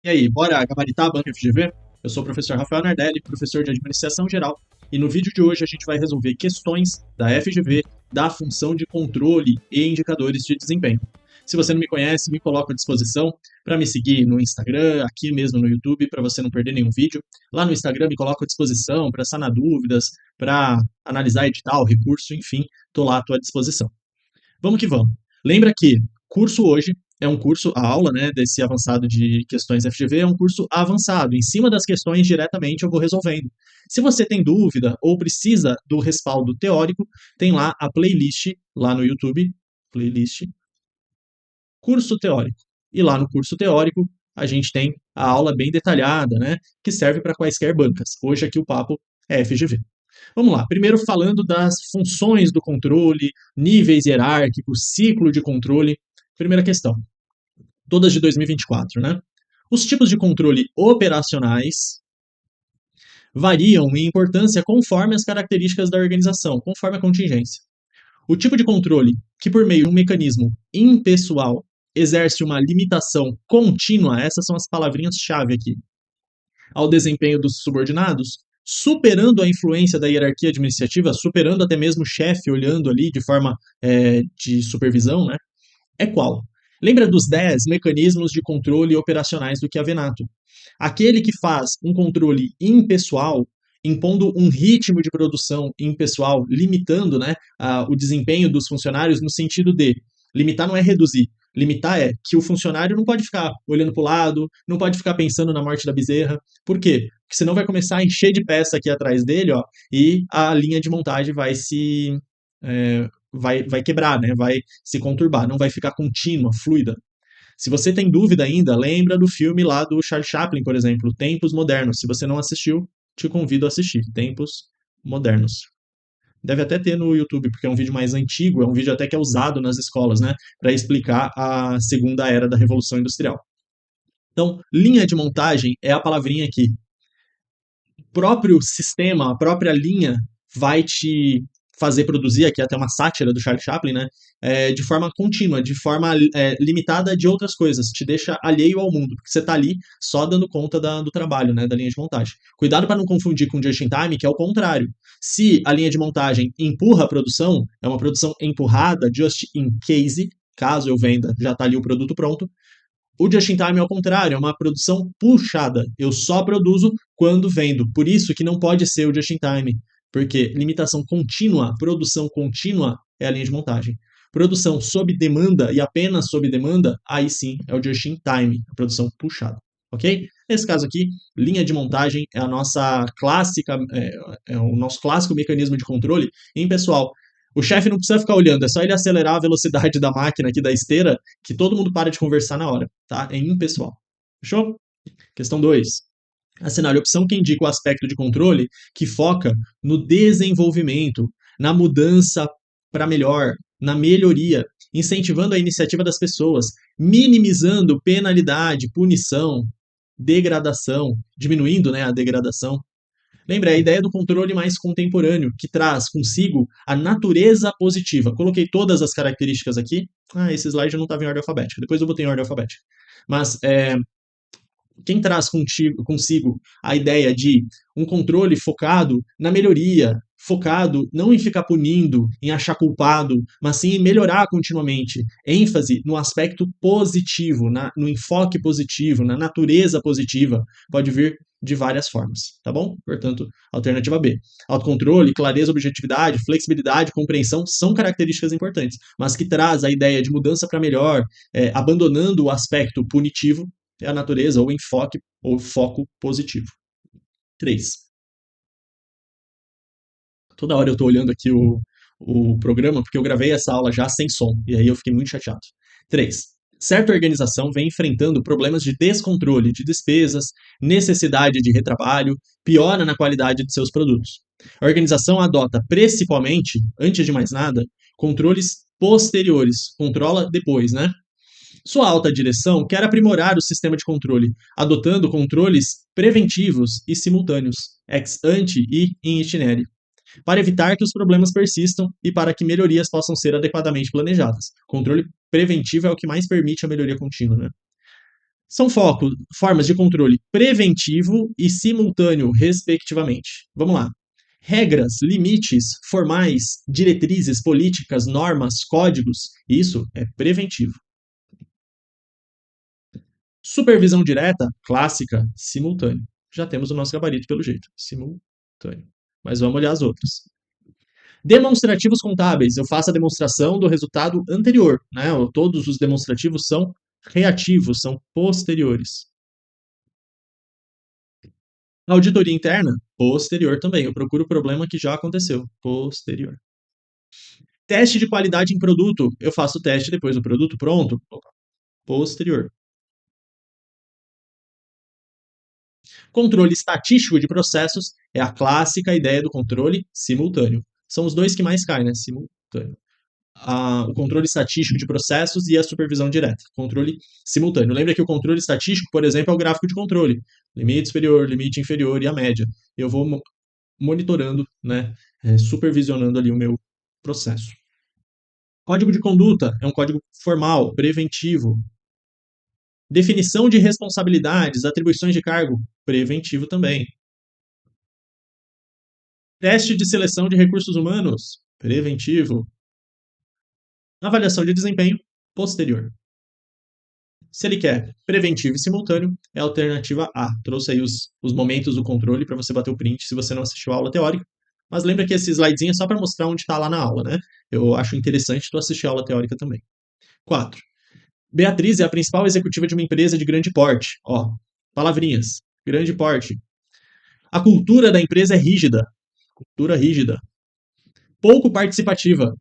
E aí, bora gabaritar a banca FGV? Eu sou o professor Rafael Nardelli, professor de Administração Geral, e no vídeo de hoje a gente vai resolver questões da FGV da função de controle e indicadores de desempenho. Se você não me conhece, me coloco à disposição para me seguir no Instagram, aqui mesmo no YouTube, para você não perder nenhum vídeo. Lá no Instagram me coloco à disposição para sanar dúvidas, para analisar edital, recurso, enfim, estou lá à tua disposição. Vamos que vamos. Lembra que curso hoje é um curso, a aula, né, desse avançado de questões FGV é um curso avançado. Em cima das questões diretamente eu vou resolvendo. Se você tem dúvida ou precisa do respaldo teórico, tem lá a playlist lá no YouTube, playlist curso teórico. E lá no curso teórico a gente tem a aula bem detalhada, né, que serve para quaisquer bancas. Hoje aqui o papo é FGV. Vamos lá, primeiro falando das funções do controle, níveis hierárquicos, ciclo de controle. Primeira questão, todas de 2024, né? Os tipos de controle operacionais variam em importância conforme as características da organização, conforme a contingência. O tipo de controle que, por meio de um mecanismo impessoal, exerce uma limitação contínua, essas são as palavrinhas-chave aqui, ao desempenho dos subordinados, superando a influência da hierarquia administrativa, superando até mesmo o chefe olhando ali de forma de supervisão, né? É qual? Lembra dos 10 mecanismos de controle operacionais do Chiavenato? Aquele que faz um controle impessoal, impondo um ritmo de produção impessoal, limitando, né, o desempenho dos funcionários no sentido de limitar não é reduzir, limitar é que o funcionário não pode ficar olhando para o lado, não pode ficar pensando na morte da bezerra. Por quê? Porque senão vai começar a encher de peça aqui atrás dele, ó, e a linha de montagem vai se vai quebrar, né? Vai se conturbar, não vai ficar contínua, fluida. Se você tem dúvida ainda, lembra do filme lá do Charles Chaplin, por exemplo, Tempos Modernos. Se você não assistiu, te convido a assistir. Tempos Modernos. Deve até ter no YouTube, porque é um vídeo mais antigo, é um vídeo até que é usado nas escolas, né, para explicar a segunda era da Revolução Industrial. Então, linha de montagem é a palavrinha aqui. O próprio sistema, a própria linha vai te fazer produzir, aqui até uma sátira do Charles Chaplin, né, de forma contínua, de forma limitada de outras coisas, te deixa alheio ao mundo, porque você está ali só dando conta do trabalho, né, da linha de montagem. Cuidado para não confundir com just in time, que é o contrário. Se a linha de montagem empurra a produção, é uma produção empurrada, just in case, caso eu venda, já está ali o produto pronto. O just in time é o contrário, é uma produção puxada. Eu só produzo quando vendo. Por isso que não pode ser o just in time, porque limitação contínua, produção contínua é a linha de montagem. Produção sob demanda e apenas sob demanda, aí sim é o just in time, a produção puxada. Ok? Nesse caso aqui, linha de montagem é a nossa clássica, é o nosso clássico mecanismo de controle. E, pessoal, o chefe não precisa ficar olhando, é só ele acelerar a velocidade da máquina aqui da esteira, que todo mundo para de conversar na hora, tá? É impessoal. Fechou? Questão 2. Assinale a opção que indica o aspecto de controle que foca no desenvolvimento, na mudança para melhor, na melhoria, incentivando a iniciativa das pessoas, minimizando penalidade, punição, degradação, diminuindo, né, a degradação. Lembra, a ideia do controle mais contemporâneo, que traz consigo a natureza positiva. Coloquei todas as características aqui. Ah, esse slide não estava em ordem alfabética. Depois eu botei em ordem alfabética. Mas quem traz consigo a ideia de um controle focado na melhoria, focado não em ficar punindo, em achar culpado, mas sim em melhorar continuamente. ênfase no aspecto positivo, no enfoque positivo, na natureza positiva, pode vir de várias formas, tá bom? Portanto, alternativa B. Autocontrole, clareza, objetividade, flexibilidade, compreensão são características importantes, mas que traz a ideia de mudança para melhor, abandonando o aspecto punitivo, é a natureza ou enfoque ou foco positivo. 3. Toda hora eu estou olhando aqui o programa, porque eu gravei essa aula já sem som, e aí eu fiquei muito chateado. 3. Certa organização vem enfrentando problemas de descontrole de despesas, necessidade de retrabalho, piora na qualidade de seus produtos. A organização adota principalmente, antes de mais nada, controles posteriores, controla depois, né? Sua alta direção quer aprimorar o sistema de controle, adotando controles preventivos e simultâneos, ex ante e in itinere, para evitar que os problemas persistam e para que melhorias possam ser adequadamente planejadas. Controle preventivo é o que mais permite a melhoria contínua, né? São formas de controle preventivo e simultâneo, respectivamente. Vamos lá. Regras, limites formais, diretrizes, políticas, normas, códigos, isso é preventivo. Supervisão direta, clássica, simultâneo. Já temos o nosso gabarito pelo jeito, simultâneo. Mas vamos olhar as outras. Demonstrativos contábeis, eu faço a demonstração do resultado anterior, né? Todos os demonstrativos são reativos, são posteriores. Auditoria interna, posterior também. Eu procuro o problema que já aconteceu, posterior. Teste de qualidade em produto, eu faço o teste depois do produto pronto, posterior. Controle estatístico de processos é a clássica ideia do controle simultâneo. São os dois que mais caem, né? Simultâneo. O controle estatístico de processos e a supervisão direta. Controle simultâneo. Lembra que o controle estatístico, por exemplo, é o gráfico de controle. Limite superior, limite inferior e a média. Eu vou monitorando, né, supervisionando ali o meu processo. Código de conduta é um código formal, preventivo. Definição de responsabilidades, atribuições de cargo, preventivo também. Teste de seleção de recursos humanos, preventivo. Avaliação de desempenho, posterior. Se ele quer preventivo e simultâneo, é a alternativa A. Trouxe aí os momentos do controle para você bater o print se você não assistiu a aula teórica. Mas lembra que esse slidezinho é só para mostrar onde está lá na aula, né? Eu acho interessante tu assistir a aula teórica também. 4. Beatriz é a principal executiva de uma empresa de grande porte. Ó, palavrinhas. Grande porte. A cultura da empresa é rígida. Cultura rígida. Pouco participativa.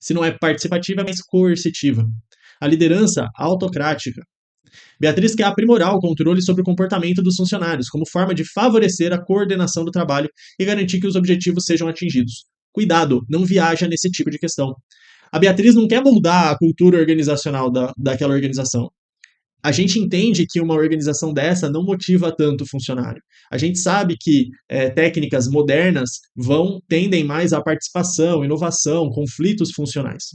Se não é participativa, é mais coercitiva. A liderança autocrática. Beatriz quer aprimorar o controle sobre o comportamento dos funcionários, como forma de favorecer a coordenação do trabalho e garantir que os objetivos sejam atingidos. Cuidado, não viaja nesse tipo de questão. A Beatriz não quer moldar a cultura organizacional daquela organização. A gente entende que uma organização dessa não motiva tanto o funcionário. A gente sabe que técnicas modernas tendem mais à participação, inovação, conflitos funcionais.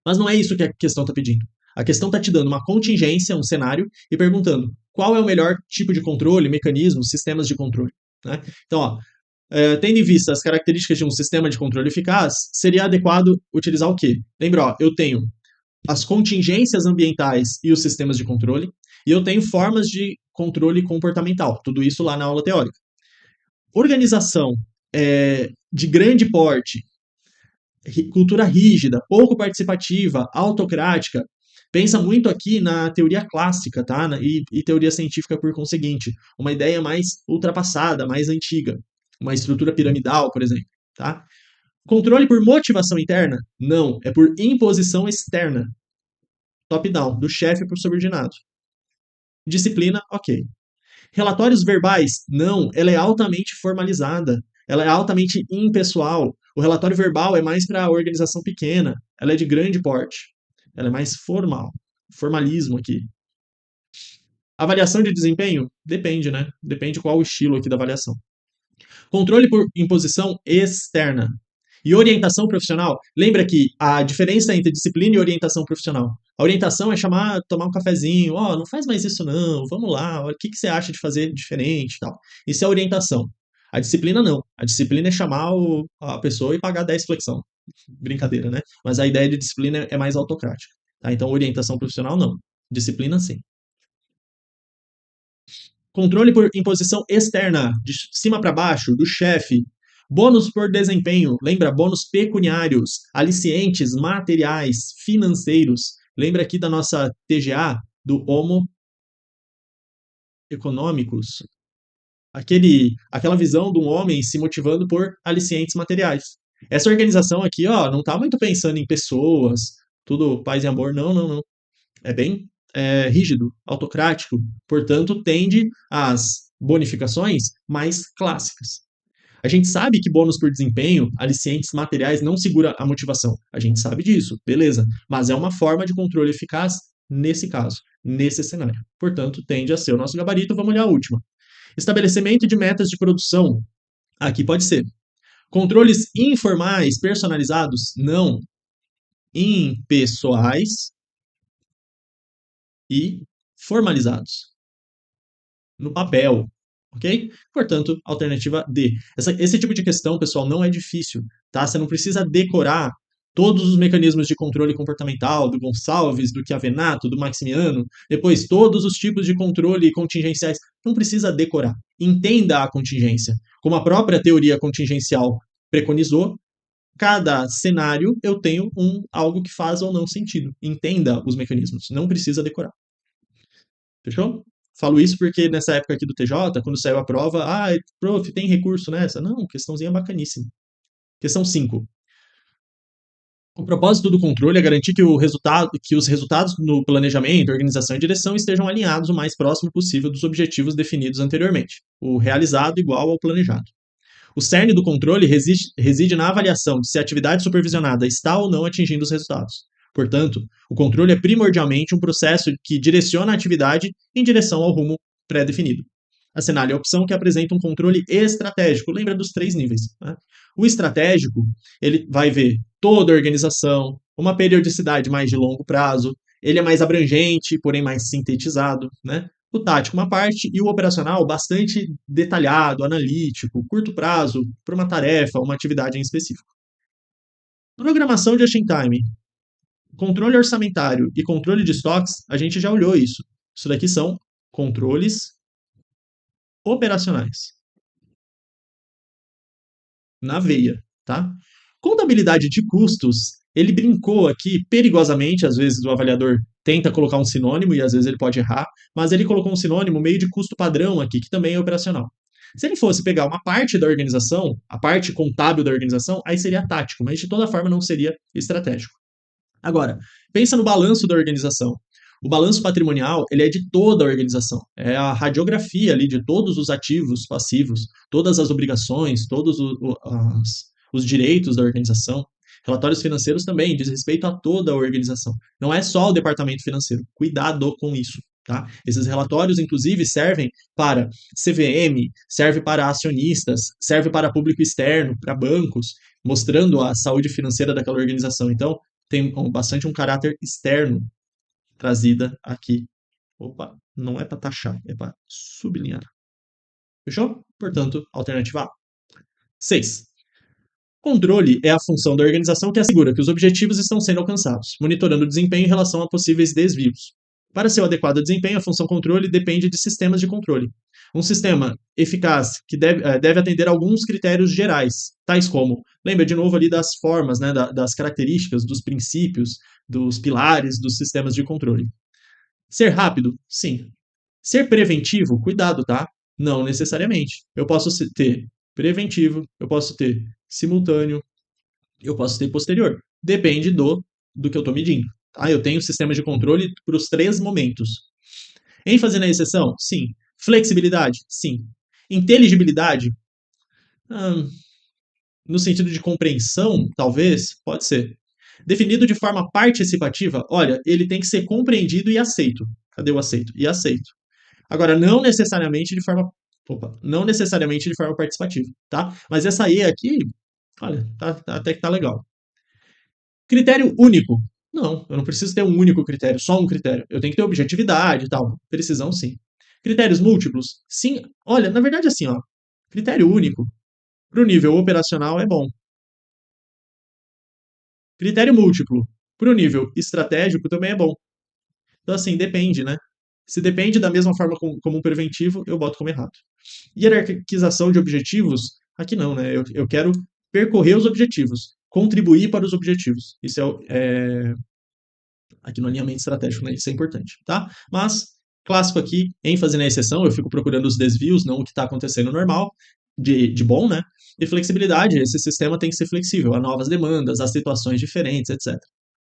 Mas não é isso que a questão está pedindo. A questão está te dando uma contingência, um cenário, e perguntando qual é o melhor tipo de controle, mecanismo, sistemas de controle. Né? Então, ó, tendo em vista as características de um sistema de controle eficaz, seria adequado utilizar o quê? Lembra, ó, eu tenho as contingências ambientais e os sistemas de controle, e eu tenho formas de controle comportamental, tudo isso lá na aula teórica. Organização de grande porte, cultura rígida, pouco participativa, autocrática, pensa muito aqui na teoria clássica, tá? E teoria científica por conseguinte. Uma ideia mais ultrapassada, mais antiga. Uma estrutura piramidal, por exemplo, tá? Controle por motivação interna? Não, é por imposição externa. Top-down, do chefe para o subordinado. Disciplina, ok. Relatórios verbais? Não, ela é altamente formalizada. Ela é altamente impessoal. O relatório verbal é mais para a organização pequena. Ela é de grande porte. Ela é mais formal. Formalismo aqui. Avaliação de desempenho? Depende, né? Depende qual o estilo aqui da avaliação. Controle por imposição externa. E orientação profissional? Lembra que a diferença entre disciplina e orientação profissional. A orientação é chamar, tomar um cafezinho, ó, não faz mais isso não, vamos lá, o que você acha de fazer diferente e tal. Isso é orientação. A disciplina não. A disciplina é chamar a pessoa e pagar 10 flexão. Brincadeira, né? Mas a ideia de disciplina é mais autocrática. Tá? Então, orientação profissional não. Disciplina sim. Controle por imposição externa, de cima para baixo, do chefe. Bônus por desempenho, lembra? Bônus pecuniários, alicientes materiais, financeiros. Lembra aqui da nossa TGA, do Homo econômicos? Aquela visão de um homem se motivando por alicientes materiais. Essa organização aqui, ó, não está muito pensando em pessoas, tudo paz e amor, não, não, não. É bem rígido, autocrático, portanto, tende às bonificações mais clássicas. A gente sabe que bônus por desempenho, alicientes materiais, não segura a motivação. A gente sabe disso, beleza. Mas é uma forma de controle eficaz nesse caso, nesse cenário. Portanto, tende a ser o nosso gabarito. Vamos olhar a última. Estabelecimento de metas de produção. Aqui pode ser. Controles informais, personalizados? Não. Impessoais e formalizados no papel, ok? Portanto, alternativa D. Esse tipo de questão, pessoal, não é difícil, tá? Você não precisa decorar todos os mecanismos de controle comportamental do Gonçalves, do Chiavenato, do Maximiano, depois todos os tipos de controle contingenciais. Não precisa decorar. Entenda a contingência. Como a própria teoria contingencial preconizou, cada cenário eu tenho algo que faz ou não sentido. Entenda os mecanismos. Não precisa decorar. Fechou? Falo isso porque nessa época aqui do TJ, quando saiu a prova, prof, tem recurso nessa? Não, questãozinha bacaníssima. Questão 5. O propósito do controle é garantir que os resultados no planejamento, organização e direção estejam alinhados o mais próximo possível dos objetivos definidos anteriormente. O realizado igual ao planejado. O cerne do controle reside na avaliação de se a atividade supervisionada está ou não atingindo os resultados. Portanto, o controle é primordialmente um processo que direciona a atividade em direção ao rumo pré-definido. Assinale a opção que apresenta um controle estratégico. Lembra dos 3 níveis. Né? O estratégico, ele vai ver toda a organização, uma periodicidade mais de longo prazo, ele é mais abrangente, porém mais sintetizado. Né? O tático, uma parte, e o operacional, bastante detalhado, analítico, curto prazo, para uma tarefa, uma atividade em específico. Programação de just-in-time, controle orçamentário e controle de estoques, a gente já olhou isso. Isso daqui são controles operacionais. Na veia, tá? Contabilidade de custos, ele brincou aqui perigosamente, às vezes o avaliador tenta colocar um sinônimo e às vezes ele pode errar, mas ele colocou um sinônimo meio de custo padrão aqui, que também é operacional. Se ele fosse pegar uma parte da organização, a parte contábil da organização, aí seria tático, mas de toda forma não seria estratégico. Agora, pensa no balanço da organização. O balanço patrimonial, ele é de toda a organização. É a radiografia ali de todos os ativos, passivos, todas as obrigações, todos os direitos da organização. Relatórios financeiros também diz respeito a toda a organização. Não é só o departamento financeiro. Cuidado com isso. Tá? Esses relatórios, inclusive, servem para CVM, serve para acionistas, serve para público externo, para bancos, mostrando a saúde financeira daquela organização. Então, tem bastante um caráter externo trazida aqui. Opa, não é para taxar, é para sublinhar. Fechou? Portanto, alternativa A. 6. Controle é a função da organização que assegura que os objetivos estão sendo alcançados, monitorando o desempenho em relação a possíveis desvios. Para seu adequado desempenho, a função controle depende de sistemas de controle. Um sistema eficaz que deve atender a alguns critérios gerais, tais como, lembra de novo ali das formas, né, das características, dos princípios, dos pilares dos sistemas de controle. Ser rápido? Sim. Ser preventivo? Cuidado, tá? Não necessariamente. Eu posso ter preventivo, eu posso ter simultâneo, eu posso ter posterior. Depende do que eu estou medindo. Tá? Eu tenho sistemas de controle para os 3 momentos. ênfase na exceção? Sim. Flexibilidade? Sim. Inteligibilidade? No sentido de compreensão, talvez? Pode ser. Definido de forma participativa? Olha, ele tem que ser compreendido e aceito. Cadê o aceito? E aceito. Agora, não necessariamente de forma participativa, tá? Mas essa E aqui, olha, até que tá legal. Critério único. Não, eu não preciso ter um único critério, só um critério. Eu tenho que ter objetividade e tal. Precisão, sim. Critérios múltiplos? Sim. Olha, na verdade, assim, ó. Critério único, para o nível operacional, é bom. Critério múltiplo, para o nível estratégico, também é bom. Então, assim, depende, né? Se depende da mesma forma como um preventivo, eu boto como errado. Hierarquização de objetivos, aqui não, né? Eu quero percorrer os objetivos, contribuir para os objetivos. Isso aqui no alinhamento estratégico, né? Isso é importante, tá? Mas, clássico aqui, ênfase na exceção, eu fico procurando os desvios, não o que está acontecendo normal, de bom, né? E flexibilidade, esse sistema tem que ser flexível a novas demandas, a situações diferentes, etc.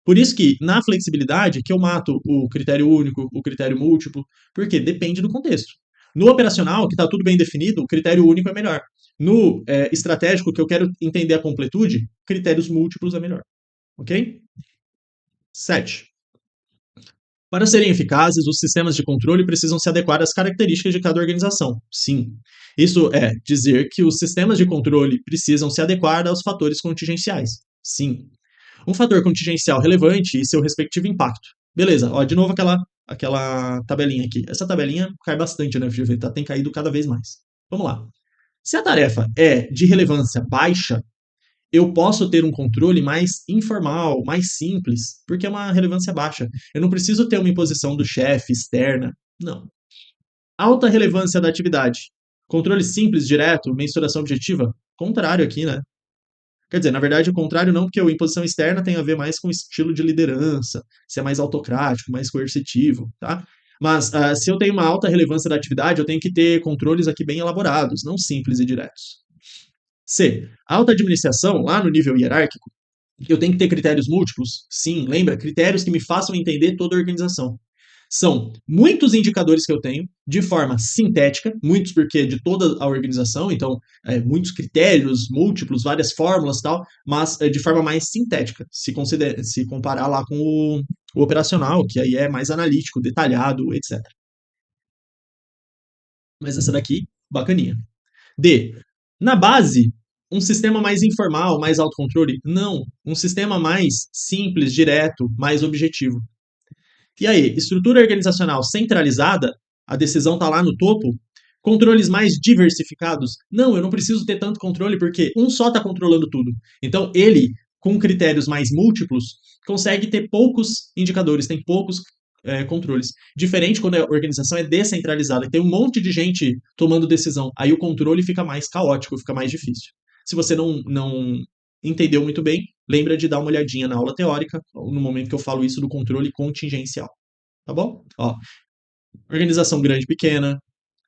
Por isso que, na flexibilidade, que eu mato o critério único, o critério múltiplo, porque depende do contexto. No operacional, que está tudo bem definido, o critério único é melhor. No estratégico, que eu quero entender a completude, critérios múltiplos é melhor. Ok? 7. Para serem eficazes, os sistemas de controle precisam se adequar às características de cada organização. Sim. Isso é dizer que os sistemas de controle precisam se adequar aos fatores contingenciais. Sim. Um fator contingencial relevante e seu respectivo impacto. Beleza, ó, de novo aquela tabelinha aqui. Essa tabelinha cai bastante na FGV, tá? Tem caído cada vez mais. Vamos lá. Se a tarefa é de relevância baixa, eu posso ter um controle mais informal, mais simples, porque é uma relevância baixa. Eu não preciso ter uma imposição do chefe externa. Não. Alta relevância da atividade. Controle simples, direto, mensuração objetiva. Contrário aqui, né? Quer dizer, na verdade, o contrário não, porque a imposição externa tem a ver mais com o estilo de liderança, se é mais autocrático, mais coercitivo, tá? Mas se eu tenho uma alta relevância da atividade, eu tenho que ter controles aqui bem elaborados, não simples e diretos. C. Alta administração, lá no nível hierárquico, eu tenho que ter critérios múltiplos? Sim, lembra? Critérios que me façam entender toda a organização. São muitos indicadores que eu tenho, de forma sintética, muitos porque de toda a organização, então, muitos critérios, múltiplos, várias fórmulas e tal, mas de forma mais sintética, se comparar lá com o operacional, que aí é mais analítico, detalhado, etc. Mas essa daqui, bacaninha. D. Na base, um sistema mais informal, mais autocontrole? Não. Um sistema mais simples, direto, mais objetivo. E aí, estrutura organizacional centralizada, a decisão está lá no topo. Controles mais diversificados? Não, eu não preciso ter tanto controle porque um só está controlando tudo. Então, ele, com critérios mais múltiplos, consegue ter poucos indicadores, tem poucos controles. Diferente quando a organização é descentralizada, tem um monte de gente tomando decisão. Aí o controle fica mais caótico, fica mais difícil. Se você não entendeu muito bem, lembra de dar uma olhadinha na aula teórica, no momento que eu falo isso do controle contingencial. Tá bom? Ó, organização grande e pequena,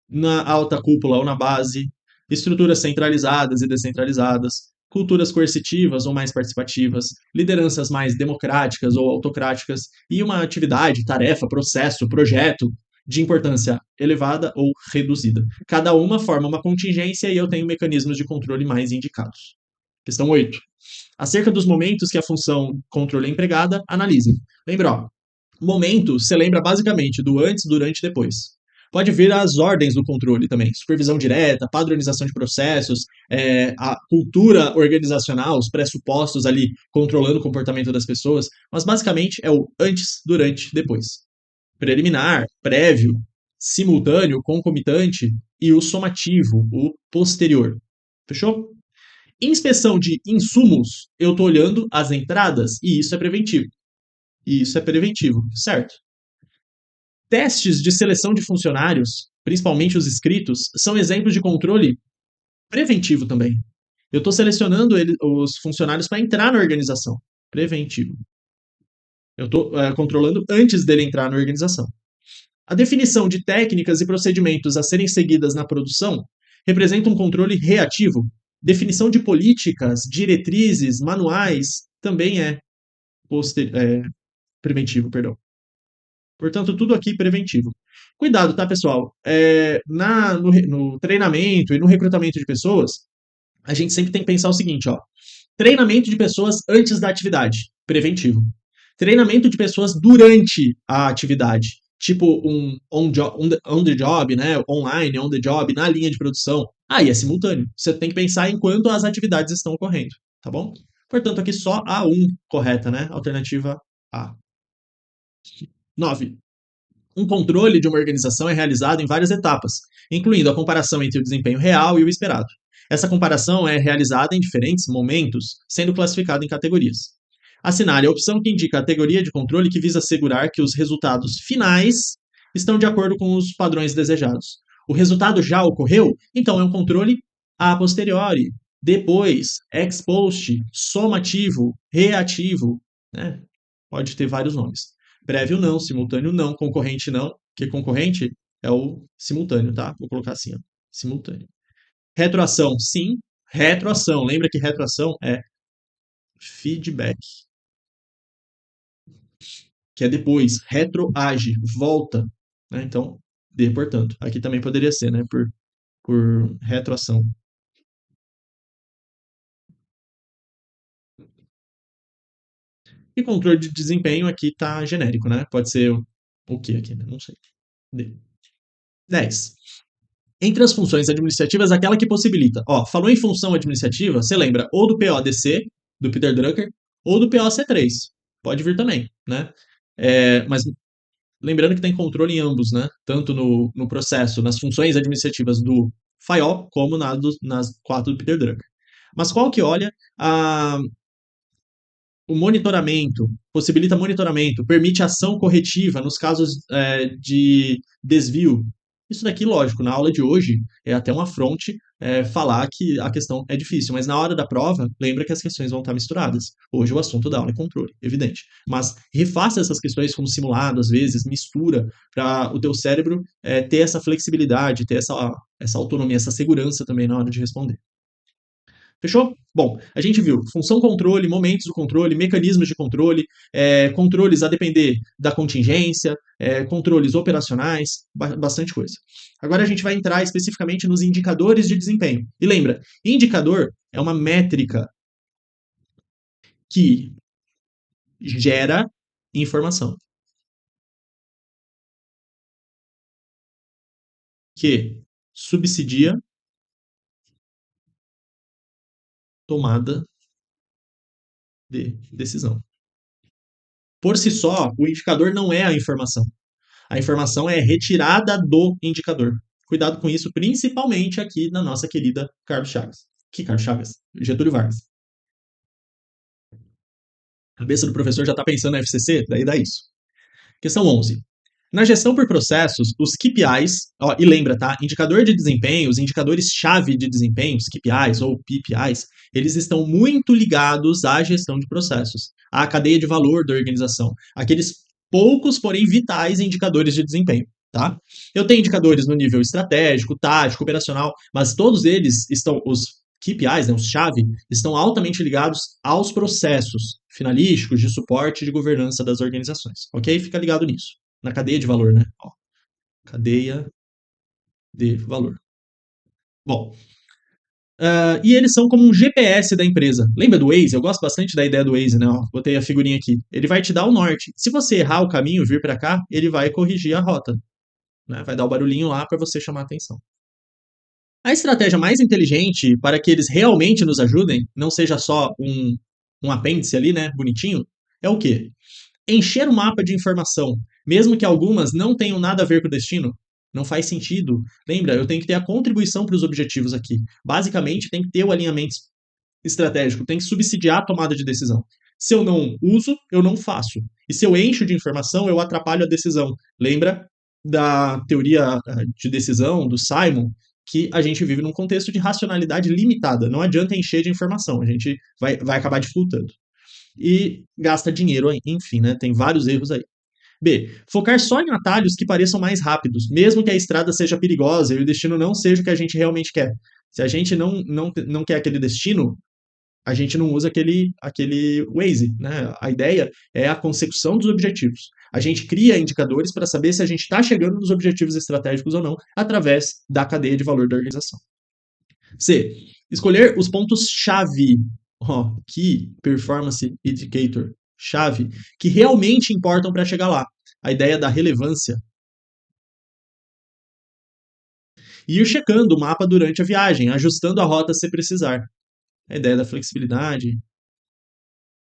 na alta cúpula ou na base, estruturas centralizadas e descentralizadas, culturas coercitivas ou mais participativas, lideranças mais democráticas ou autocráticas e uma atividade, tarefa, processo, projeto de importância elevada ou reduzida. Cada uma forma uma contingência e eu tenho mecanismos de controle mais indicados. Questão 8. Acerca dos momentos que a função controle é empregada, analisem. Lembra, ó, momento, você lembra basicamente do antes, durante e depois. Pode vir as ordens do controle também, supervisão direta, padronização de processos, a cultura organizacional, os pressupostos ali controlando o comportamento das pessoas, mas basicamente é o antes, durante, depois. Preliminar, prévio, simultâneo, concomitante e o somativo, o posterior. Fechou? Inspeção de insumos, eu estou olhando as entradas e isso é preventivo. E isso é preventivo, certo? Testes de seleção de funcionários, principalmente os inscritos, são exemplos de controle preventivo também. Eu estou selecionando os funcionários para entrar na organização. Preventivo. Eu estou controlando antes dele entrar na organização. A definição de técnicas e procedimentos a serem seguidas na produção representa um controle reativo. Definição de políticas, diretrizes, manuais também é preventivo, perdão. Portanto, tudo aqui preventivo. Cuidado, tá, pessoal? No treinamento e no recrutamento de pessoas, a gente sempre tem que pensar o seguinte, ó. Treinamento de pessoas antes da atividade, preventivo. Treinamento de pessoas durante a atividade, tipo um on the job, né? Online, on the job, na linha de produção. Aí é simultâneo. Você tem que pensar enquanto as atividades estão ocorrendo, tá bom? Portanto, aqui só a 1 correta, né? Alternativa A. 9. Um controle de uma organização é realizado em várias etapas, incluindo a comparação entre o desempenho real e o esperado. Essa comparação é realizada em diferentes momentos, sendo classificada em categorias. Assinale a opção que indica a categoria de controle que visa assegurar que os resultados finais estão de acordo com os padrões desejados. O resultado já ocorreu? Então é um controle a posteriori, depois, ex post, somativo, reativo, né? Pode ter vários nomes. Prévio não, simultâneo não, concorrente não, porque concorrente é o simultâneo, tá? Vou colocar assim, ó, simultâneo. Retroação, sim. Retroação, lembra que retroação é feedback, que é depois, retroage, volta, né? Então, D, portanto. Aqui também poderia ser, né? Por retroação. E controle de desempenho aqui tá genérico, né? Pode ser o que aqui, né? Não sei. D. 10. Entre as funções administrativas, aquela que possibilita. Ó, falou em função administrativa, você lembra ou do PODC, do Peter Drucker, ou do POC3. Pode vir também, né? Mas Lembrando que tem controle em ambos, né? Tanto no processo, nas funções administrativas do FIO, como nas 4 do Peter Drucker. Mas qual que olha o monitoramento, possibilita monitoramento, permite ação corretiva nos casos de desvio. Isso daqui, lógico, na aula de hoje é até uma fronte falar que a questão é difícil, mas na hora da prova, lembra que as questões vão estar misturadas. Hoje o assunto da aula é controle, evidente. Mas refaça essas questões como simulado, às vezes, mistura, para o teu cérebro ter essa flexibilidade, ter essa autonomia, essa segurança também na hora de responder. Fechou? Bom, a gente viu função controle, momentos do controle, mecanismos de controle, controles a depender da contingência, controles operacionais, bastante coisa. Agora a gente vai entrar especificamente nos indicadores de desempenho. E lembra, indicador é uma métrica que gera informação, que subsidia tomada de decisão. Por si só, o indicador não é a informação. A informação é retirada do indicador. Cuidado com isso, principalmente aqui na nossa querida Carlos Chagas. Que Carlos Chagas? Getúlio Vargas. A cabeça do professor já está pensando na FCC? Daí dá isso. Questão 11. Na gestão por processos, os KPIs, e lembra, tá? Indicador de desempenho, os indicadores-chave de desempenho, os KPIs ou PPIs, eles estão muito ligados à gestão de processos, à cadeia de valor da organização, aqueles poucos, porém vitais indicadores de desempenho, tá? Eu tenho indicadores no nível estratégico, tático, operacional, mas todos eles estão, os KPIs, né, os chave, estão altamente ligados aos processos finalísticos de suporte e de governança das organizações, ok? Fica ligado nisso. Na cadeia de valor, né? Ó, cadeia de valor. Bom, e eles são como um GPS da empresa. Lembra do Waze? Eu gosto bastante da ideia do Waze, né? Ó, botei a figurinha aqui. Ele vai te dar o norte. Se você errar o caminho, vir para cá, ele vai corrigir a rota. Né? Vai dar o barulhinho lá para você chamar a atenção. A estratégia mais inteligente para que eles realmente nos ajudem, não seja só um apêndice ali, né? Bonitinho, é o quê? Encher o mapa de informação, mesmo que algumas não tenham nada a ver com o destino, não faz sentido. Lembra, eu tenho que ter a contribuição para os objetivos aqui. Basicamente, tem que ter o alinhamento estratégico, tem que subsidiar a tomada de decisão. Se eu não uso, eu não faço. E se eu encho de informação, eu atrapalho a decisão. Lembra da teoria de decisão do Simon, que a gente vive num contexto de racionalidade limitada. Não adianta encher de informação, a gente vai acabar dificultando. E gasta dinheiro, enfim, né? Tem vários erros aí. B. Focar só em atalhos que pareçam mais rápidos, mesmo que a estrada seja perigosa e o destino não seja o que a gente realmente quer. Se a gente não quer aquele destino, a gente não usa aquele Waze, né? A ideia é a consecução dos objetivos. A gente cria indicadores para saber se a gente está chegando nos objetivos estratégicos ou não, através da cadeia de valor da organização. C. Escolher os pontos-chave, Key Performance Indicator, chave, que realmente importam para chegar lá. A ideia da relevância. E ir checando o mapa durante a viagem, ajustando a rota se precisar. A ideia da flexibilidade,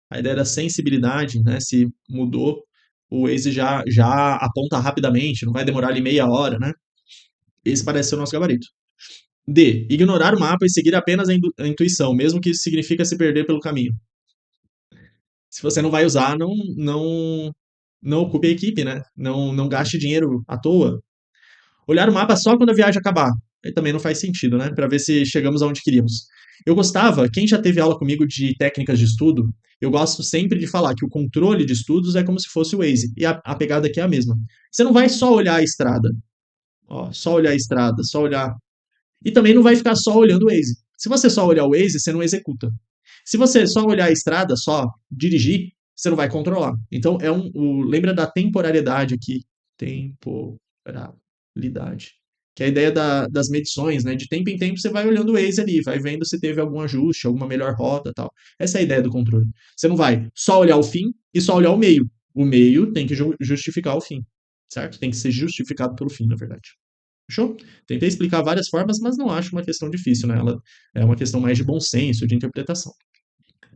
a ideia da sensibilidade, né? Se mudou, o Waze já aponta rapidamente, não vai demorar ali meia hora, né? Esse parece ser o nosso gabarito. D. Ignorar o mapa e seguir apenas a intuição, mesmo que isso significa se perder pelo caminho. Se você não vai usar, não ocupe a equipe, né? Não gaste dinheiro à toa. Olhar o mapa só quando a viagem acabar. Aí também não faz sentido, né? Para ver se chegamos aonde queríamos. Eu gostava, quem já teve aula comigo de técnicas de estudo, eu gosto sempre de falar que o controle de estudos é como se fosse o Waze. E a pegada aqui é a mesma. Você não vai só olhar a estrada. Ó, só olhar a estrada, só olhar. E também não vai ficar só olhando o Waze. Se você só olhar o Waze, você não executa. Se você só olhar a estrada, só dirigir, você não vai controlar. Então, lembra da temporalidade aqui. Temporalidade. Que é a ideia das medições, né? De tempo em tempo você vai olhando o Waze ali, vai vendo se teve algum ajuste, alguma melhor rota tal. Essa é a ideia do controle. Você não vai só olhar o fim e só olhar o meio. O meio tem que justificar o fim, certo? Tem que ser justificado pelo fim, na verdade. Fechou? Tentei explicar várias formas, mas não acho uma questão difícil, né? Ela é uma questão mais de bom senso, de interpretação.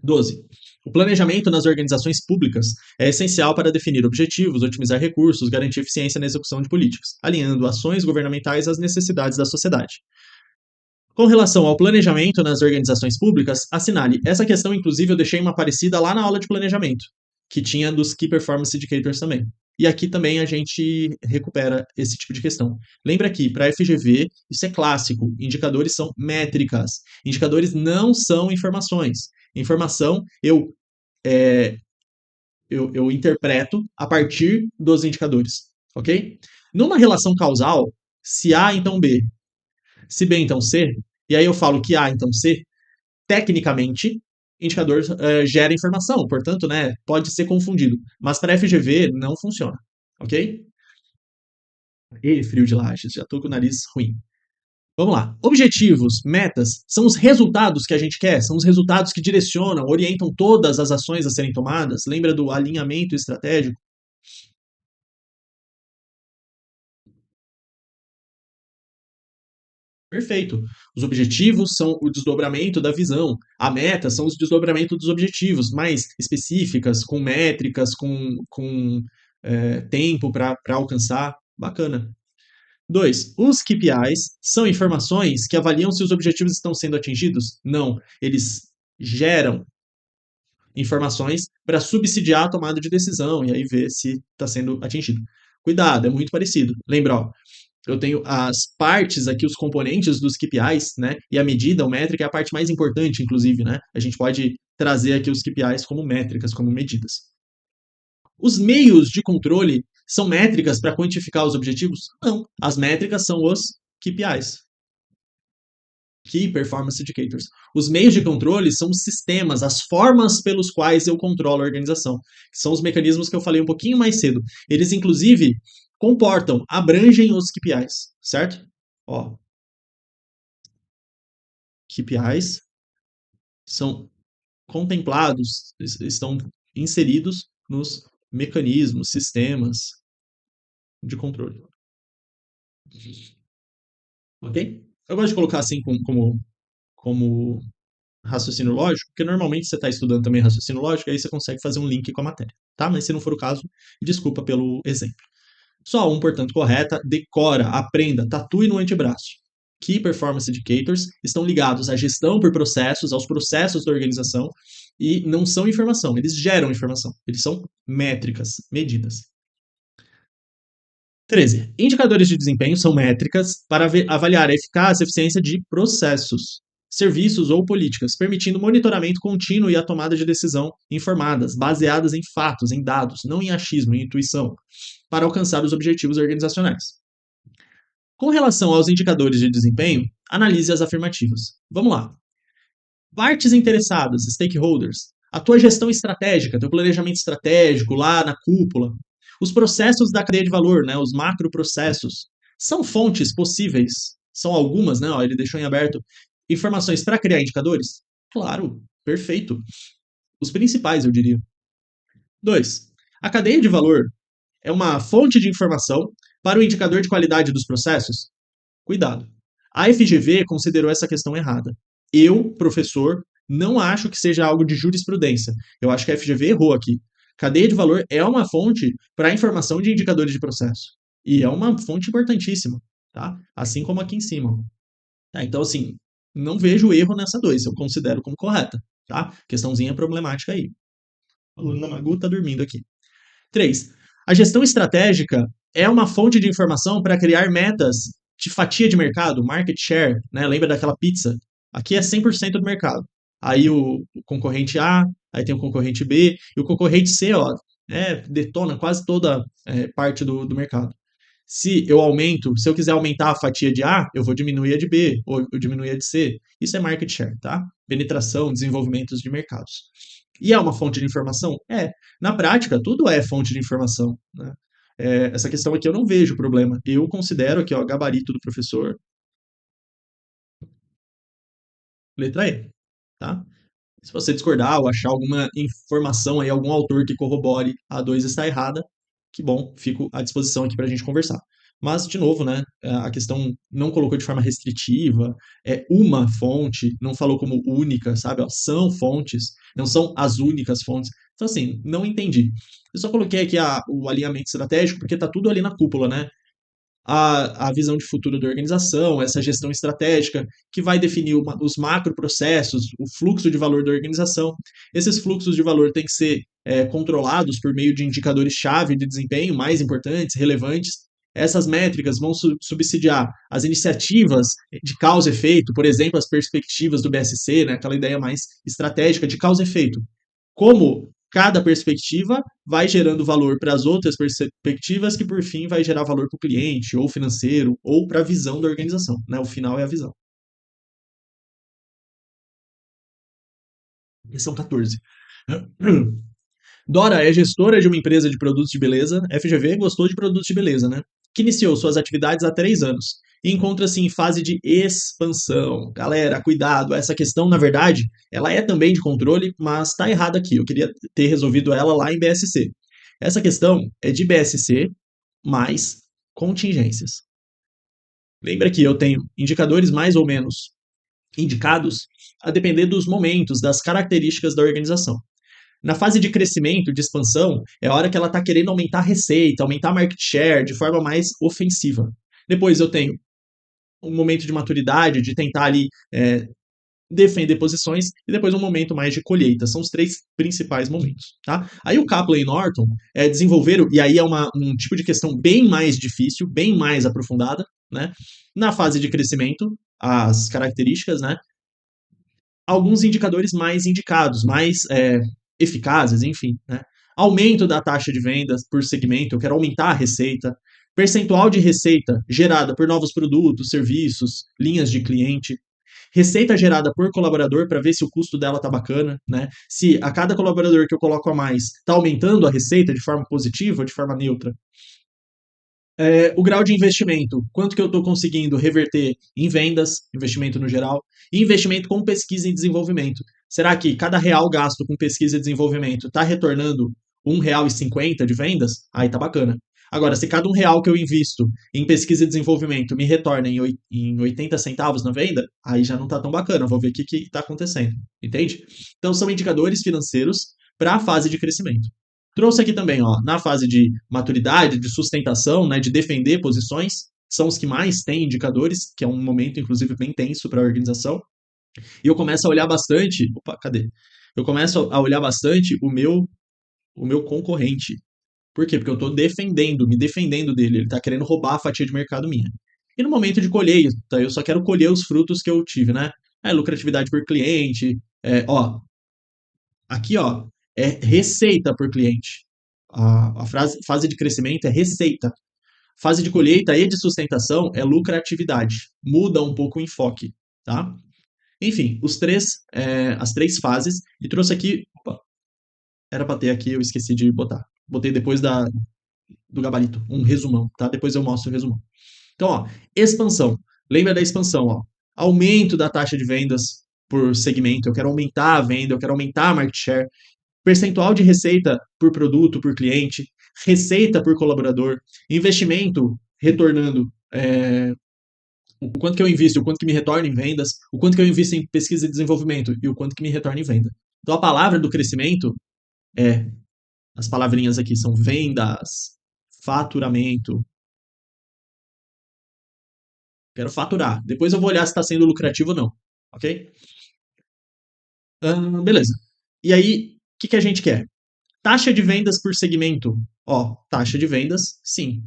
12. O planejamento nas organizações públicas é essencial para definir objetivos, otimizar recursos, garantir eficiência na execução de políticas, alinhando ações governamentais às necessidades da sociedade. Com relação ao planejamento nas organizações públicas, assinale. Essa questão, inclusive, eu deixei uma parecida lá na aula de planejamento, que tinha dos Key Performance Indicators também. E aqui também a gente recupera esse tipo de questão. Lembra que, para a FGV, isso é clássico. Indicadores são métricas. Indicadores não são informações. Informação é, eu interpreto a partir dos indicadores, ok? Numa relação causal, se A, então B. Se B, então C. E aí eu falo que A, então C. Tecnicamente, indicador gera informação, portanto, né, pode ser confundido. Mas para FGV não funciona, ok? E frio de lajes, já tô com o nariz ruim. Vamos lá. Objetivos, metas, são os resultados que a gente quer, são os resultados que direcionam, orientam todas as ações a serem tomadas. Lembra do alinhamento estratégico? Perfeito. Os objetivos são o desdobramento da visão. A meta são os desdobramentos dos objetivos, mais específicas, com métricas, com tempo para alcançar. Bacana. 2. Os KPIs são informações que avaliam se os objetivos estão sendo atingidos? Não. Eles geram informações para subsidiar a tomada de decisão e aí ver se está sendo atingido. Cuidado, é muito parecido. Lembra, ó, eu tenho as partes aqui, os componentes dos KPIs, né? E a medida, o métrica, é a parte mais importante, inclusive, né? A gente pode trazer aqui os KPIs como métricas, como medidas. Os meios de controle são métricas para quantificar os objetivos? Não. As métricas são os KPIs. Key Performance Indicators. Os meios de controle são os sistemas, as formas pelos quais eu controlo a organização, que são os mecanismos que eu falei um pouquinho mais cedo. Eles, inclusive, comportam, abrangem os KPIs, certo? Ó, KPIs são contemplados, estão inseridos nos mecanismos, sistemas de controle. Ok? Eu gosto de colocar assim como raciocínio lógico, porque normalmente você está estudando também raciocínio lógico, aí você consegue fazer um link com a matéria, tá? Mas se não for o caso, desculpa pelo exemplo. Só um, portanto, correta, decora, aprenda, tatue no antebraço. Key Performance Indicators estão ligados à gestão por processos, aos processos da organização, e não são informação, eles geram informação, eles são métricas, medidas. 13. Indicadores de desempenho são métricas para avaliar a eficácia e eficiência de processos, serviços ou políticas, permitindo monitoramento contínuo e a tomada de decisão informadas, baseadas em fatos, em dados, não em achismo, em intuição, para alcançar os objetivos organizacionais. Com relação aos indicadores de desempenho, analise as afirmativas. Vamos lá. Partes interessadas, stakeholders, a tua gestão estratégica, teu planejamento estratégico lá na cúpula, os processos da cadeia de valor, né, os macroprocessos, são fontes possíveis, são algumas, né, ó, ele deixou em aberto, informações para criar indicadores? Claro, perfeito. Os principais, eu diria. 2. A cadeia de valor é uma fonte de informação para o indicador de qualidade dos processos? Cuidado. A FGV considerou essa questão errada. Eu, professor, não acho que seja algo de jurisprudência. Eu acho que a FGV errou aqui. Cadeia de valor é uma fonte para a informação de indicadores de processo. E é uma fonte importantíssima, tá? Assim como aqui em cima. Tá, então, assim, não vejo erro nessa 2, eu considero como correta, tá? Questãozinha problemática aí. A aluna Magu tá dormindo aqui. 3. A gestão estratégica é uma fonte de informação para criar metas de fatia de mercado, market share, né? Lembra daquela pizza? Aqui é 100% do mercado. Aí o concorrente A, aí tem o concorrente B, e o concorrente C, ó, detona quase toda parte do mercado. Se eu quiser aumentar a fatia de A, eu vou diminuir a de B, ou eu diminuir a de C. Isso é market share, tá? Penetração, desenvolvimento de mercados. E é uma fonte de informação? É. Na prática, tudo é fonte de informação, né? Essa questão aqui eu não vejo problema. Eu considero aqui, ó, gabarito do professor, letra E, tá? Se você discordar ou achar alguma informação aí, algum autor que corrobore a 2 está errada, que bom, fico à disposição aqui para a gente conversar. Mas, de novo, né, a questão não colocou de forma restritiva, é uma fonte, não falou como única, sabe? Ó, são fontes, não são as únicas fontes. Então, assim, não entendi. Eu só coloquei aqui o alinhamento estratégico, porque tá tudo ali na cúpula, né? A visão de futuro da organização, essa gestão estratégica, que vai definir os macroprocessos, o fluxo de valor da organização. Esses fluxos de valor têm que ser controlados por meio de indicadores-chave de desempenho mais importantes, relevantes. Essas métricas vão subsidiar as iniciativas de causa e efeito, por exemplo, as perspectivas do BSC, né, aquela ideia mais estratégica de causa e efeito. Como cada perspectiva vai gerando valor para as outras perspectivas, que por fim vai gerar valor para o cliente, ou financeiro, ou para a visão da organização. Né? O final é a visão. São 14. Dora é gestora de uma empresa de produtos de beleza, FGV gostou de produtos de beleza, né? Que iniciou suas atividades há 3 anos e encontra-se em fase de expansão. Galera, cuidado, essa questão, na verdade, ela é também de controle, mas está errada aqui. Eu queria ter resolvido ela lá em BSC. Essa questão é de BSC mais contingências. Lembra que eu tenho indicadores mais ou menos indicados a depender dos momentos, das características da organização. Na fase de crescimento, de expansão, é a hora que ela está querendo aumentar a receita, aumentar a market share de forma mais ofensiva. Depois eu tenho um momento de maturidade, de tentar ali defender posições, e depois um momento mais de colheita. São os 3 principais momentos. Tá? Aí o Kaplan e Norton desenvolveram, e aí é um tipo de questão bem mais difícil, bem mais aprofundada, né? Na fase de crescimento, as características, né? Alguns indicadores mais indicados, mais eficazes, enfim, né? Aumento da taxa de vendas por segmento, eu quero aumentar a receita, percentual de receita gerada por novos produtos, serviços, linhas de cliente, receita gerada por colaborador para ver se o custo dela tá bacana, né? Se a cada colaborador que eu coloco a mais está aumentando a receita de forma positiva ou de forma neutra. O grau de investimento, quanto que eu estou conseguindo reverter em vendas, investimento no geral, e investimento com pesquisa e desenvolvimento. Será que cada real gasto com pesquisa e desenvolvimento está retornando R$ 1,50 de vendas? Aí tá bacana. Agora, se cada R$ 1 que eu invisto em pesquisa e desenvolvimento me retorna em 80 centavos na venda, aí já não está tão bacana. Vou ver o que está acontecendo. Entende? Então, são indicadores financeiros para a fase de crescimento. Trouxe aqui também, ó, na fase de maturidade, de sustentação, né, de defender posições, são os que mais têm indicadores, que é um momento, inclusive, bem tenso para a organização. E eu começo a olhar bastante. Opa, cadê? Eu começo a olhar bastante o meu concorrente. Por quê? Porque eu estou defendendo, me defendendo dele. Ele está querendo roubar a fatia de mercado minha. E no momento de colheita, eu só quero colher os frutos que eu tive, né? Lucratividade por cliente. Aqui, ó, é receita por cliente. A fase de crescimento é receita. Fase de colheita e de sustentação é lucratividade. Muda um pouco o enfoque, tá? Enfim, as 3 fases. E trouxe aqui. Opa, era para ter aqui, eu esqueci de botar. Botei depois do gabarito, um resumão, tá? Depois eu mostro o resumão. Então, ó, expansão. Lembra da expansão, ó. Aumento da taxa de vendas por segmento. Eu quero aumentar a venda, eu quero aumentar a market share. Percentual de receita por produto, por cliente, receita por colaborador, investimento retornando, o quanto que eu invisto, o quanto que me retorna em vendas, o quanto que eu invisto em pesquisa e desenvolvimento e o quanto que me retorna em venda. Então a palavra do crescimento as palavrinhas aqui são vendas, faturamento. Quero faturar. Depois eu vou olhar se está sendo lucrativo ou não, ok? Beleza. E aí, o que a gente quer? Taxa de vendas por segmento. Ó, taxa de vendas, sim.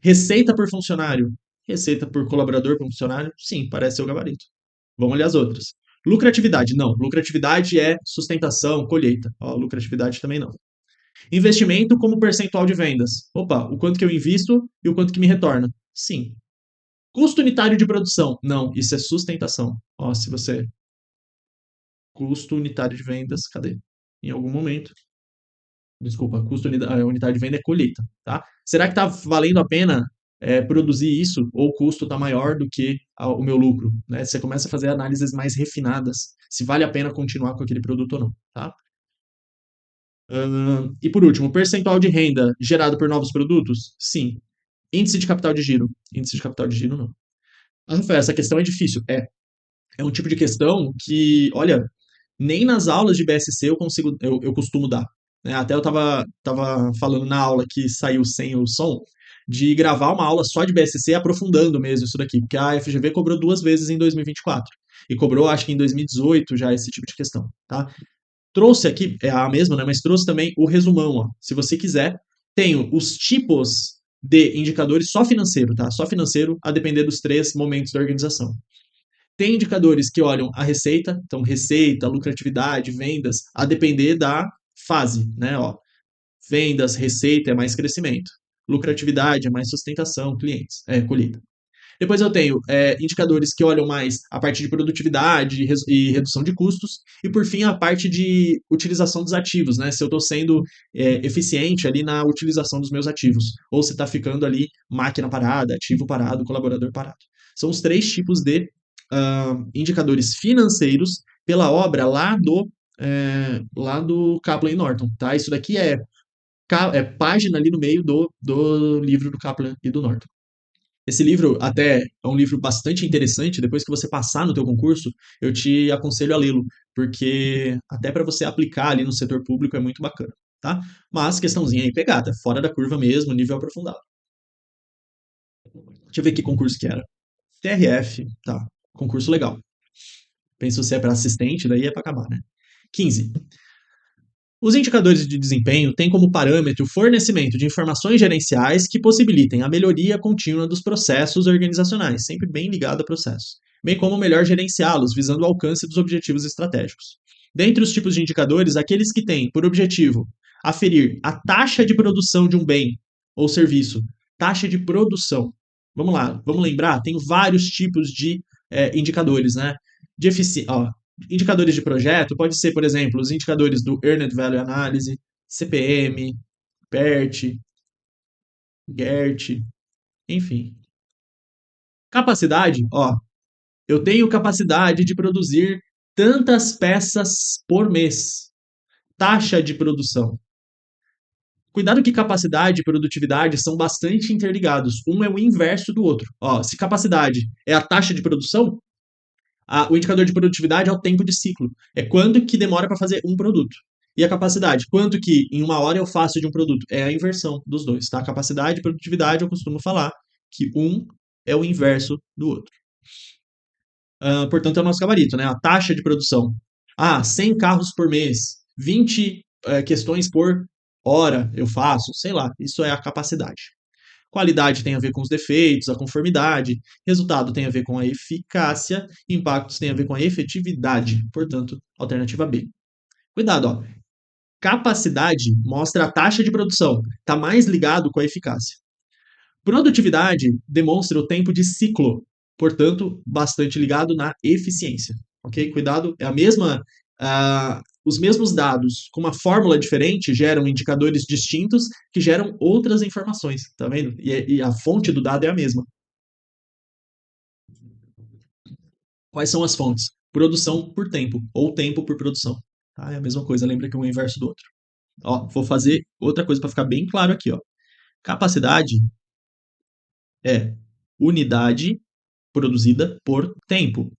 Receita por funcionário. Receita por colaborador por funcionário, sim, parece ser o gabarito. Vamos olhar as outras. Lucratividade, não. Lucratividade é sustentação, colheita. Ó, lucratividade também não. Investimento como percentual de vendas. Opa, o quanto que eu invisto e o quanto que me retorna. Sim. Custo unitário de produção. Não, isso é sustentação. Ó, se você. Custo unitário de vendas, cadê? Em algum momento. Desculpa, custo unitário de venda é colheita, tá? Será que está valendo a pena produzir isso ou o custo está maior do que o meu lucro? Né? Você começa a fazer análises mais refinadas, se vale a pena continuar com aquele produto ou não, tá? E por último, percentual de renda gerado por novos produtos? Sim. Índice de capital de giro. Índice de capital de giro, não. Ah, Rafael, essa questão é difícil. É um tipo de questão que, olha, nem nas aulas de BSC eu costumo dar. Né? Até eu tava falando na aula que saiu sem o som, de gravar uma aula só de BSC aprofundando mesmo isso daqui, porque a FGV cobrou 2 vezes em 2024. E cobrou, acho que em 2018 já esse tipo de questão, tá? Trouxe aqui, é a mesma, né? Mas trouxe também o resumão, ó. Se você quiser, tenho os tipos de indicadores só financeiro, tá? Só financeiro, a depender dos 3 momentos da organização. Tem indicadores que olham a receita, então receita, lucratividade, vendas, a depender da fase, né? Ó, vendas, receita é mais crescimento, lucratividade é mais sustentação, clientes, colheita. Depois eu tenho indicadores que olham mais a parte de produtividade e redução de custos, e por fim a parte de utilização dos ativos, né? Se eu estou sendo eficiente ali na utilização dos meus ativos, ou se está ficando ali máquina parada, ativo parado, colaborador parado. São os 3 tipos de indicadores financeiros pela obra lá do Kaplan e Norton, tá? Isso daqui é página ali no meio do livro do Kaplan e do Norton. Esse livro até é um livro bastante interessante. Depois que você passar no teu concurso, eu te aconselho a lê-lo, porque até para você aplicar ali no setor público é muito bacana, tá? Mas questãozinha aí pegada, fora da curva mesmo, nível aprofundado. Deixa eu ver que concurso que era. TRF, tá. Concurso legal. Penso se é para assistente, daí é para acabar, né? 15. Os indicadores de desempenho têm como parâmetro o fornecimento de informações gerenciais que possibilitem a melhoria contínua dos processos organizacionais, sempre bem ligado a processos, bem como melhor gerenciá-los, visando o alcance dos objetivos estratégicos. Dentre os tipos de indicadores, aqueles que têm por objetivo aferir a taxa de produção de um bem ou serviço, taxa de produção. Vamos lá, vamos lembrar, tem vários tipos de indicadores, né? De eficiência. Indicadores de projeto pode ser, por exemplo, os indicadores do Earned Value Analysis, CPM, PERT, GERT, enfim. Capacidade, ó, eu tenho capacidade de produzir tantas peças por mês. Taxa de produção. Cuidado que capacidade e produtividade são bastante interligados. Um é o inverso do outro. Ó, se capacidade é a taxa de produção, o indicador de produtividade é o tempo de ciclo. É quanto que demora para fazer um produto. E a capacidade, quanto que em uma hora eu faço de um produto. É a inversão dos dois, tá? Capacidade e produtividade, eu costumo falar que um é o inverso do outro. Portanto, é o nosso gabarito, né? A taxa de produção. 100 carros por mês, 20 questões por hora eu faço, sei lá. Isso é a capacidade. Qualidade tem a ver com os defeitos, a conformidade. Resultado tem a ver com a eficácia. Impactos tem a ver com a efetividade. Portanto, alternativa B. Cuidado, ó. Capacidade mostra a taxa de produção. Está mais ligado com a eficácia. Produtividade demonstra o tempo de ciclo. Portanto, bastante ligado na eficiência. Ok? Cuidado, é a mesma. Os mesmos dados com uma fórmula diferente geram indicadores distintos que geram outras informações, tá vendo? E a fonte do dado é a mesma. Quais são as fontes? Produção por tempo, ou tempo por produção. Tá? É a mesma coisa, lembra que um é o inverso do outro. Ó, vou fazer outra coisa para ficar bem claro aqui. Ó. Capacidade é unidade produzida por tempo.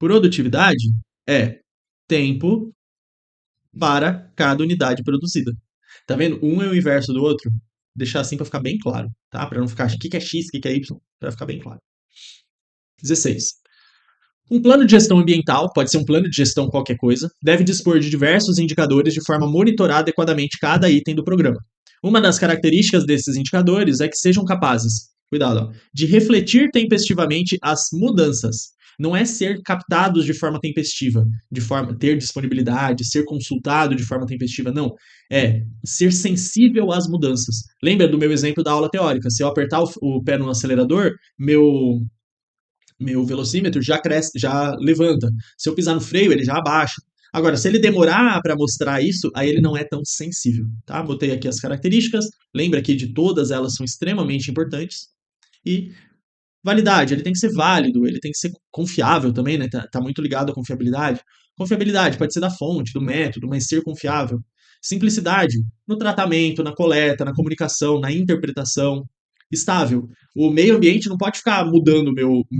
Produtividade é tempo para cada unidade produzida. Tá vendo? Um é o inverso do outro. Deixar assim para ficar bem claro, tá? Para não ficar o que é x, o que é y, para ficar bem claro. 16. Um plano de gestão ambiental, pode ser um plano de gestão qualquer coisa, deve dispor de diversos indicadores de forma a monitorar adequadamente cada item do programa. Uma das características desses indicadores é que sejam capazes, cuidado, ó, de refletir tempestivamente as mudanças. Não é ser captados de forma tempestiva, de forma ter disponibilidade, ser consultado de forma tempestiva, não. É ser sensível às mudanças. Lembra do meu exemplo da aula teórica? Se eu apertar o pé no acelerador, meu velocímetro já cresce, já levanta. Se eu pisar no freio, ele já abaixa. Agora, se ele demorar para mostrar isso, aí ele não é tão sensível, tá? Botei aqui as características. Lembra que de todas elas são extremamente importantes. E validade, ele tem que ser válido, ele tem que ser confiável também, né? Tá muito ligado à confiabilidade. Confiabilidade pode ser da fonte, do método, mas ser confiável. Simplicidade no tratamento, na coleta, na comunicação, na interpretação. Estável. O meio ambiente não pode ficar mudando o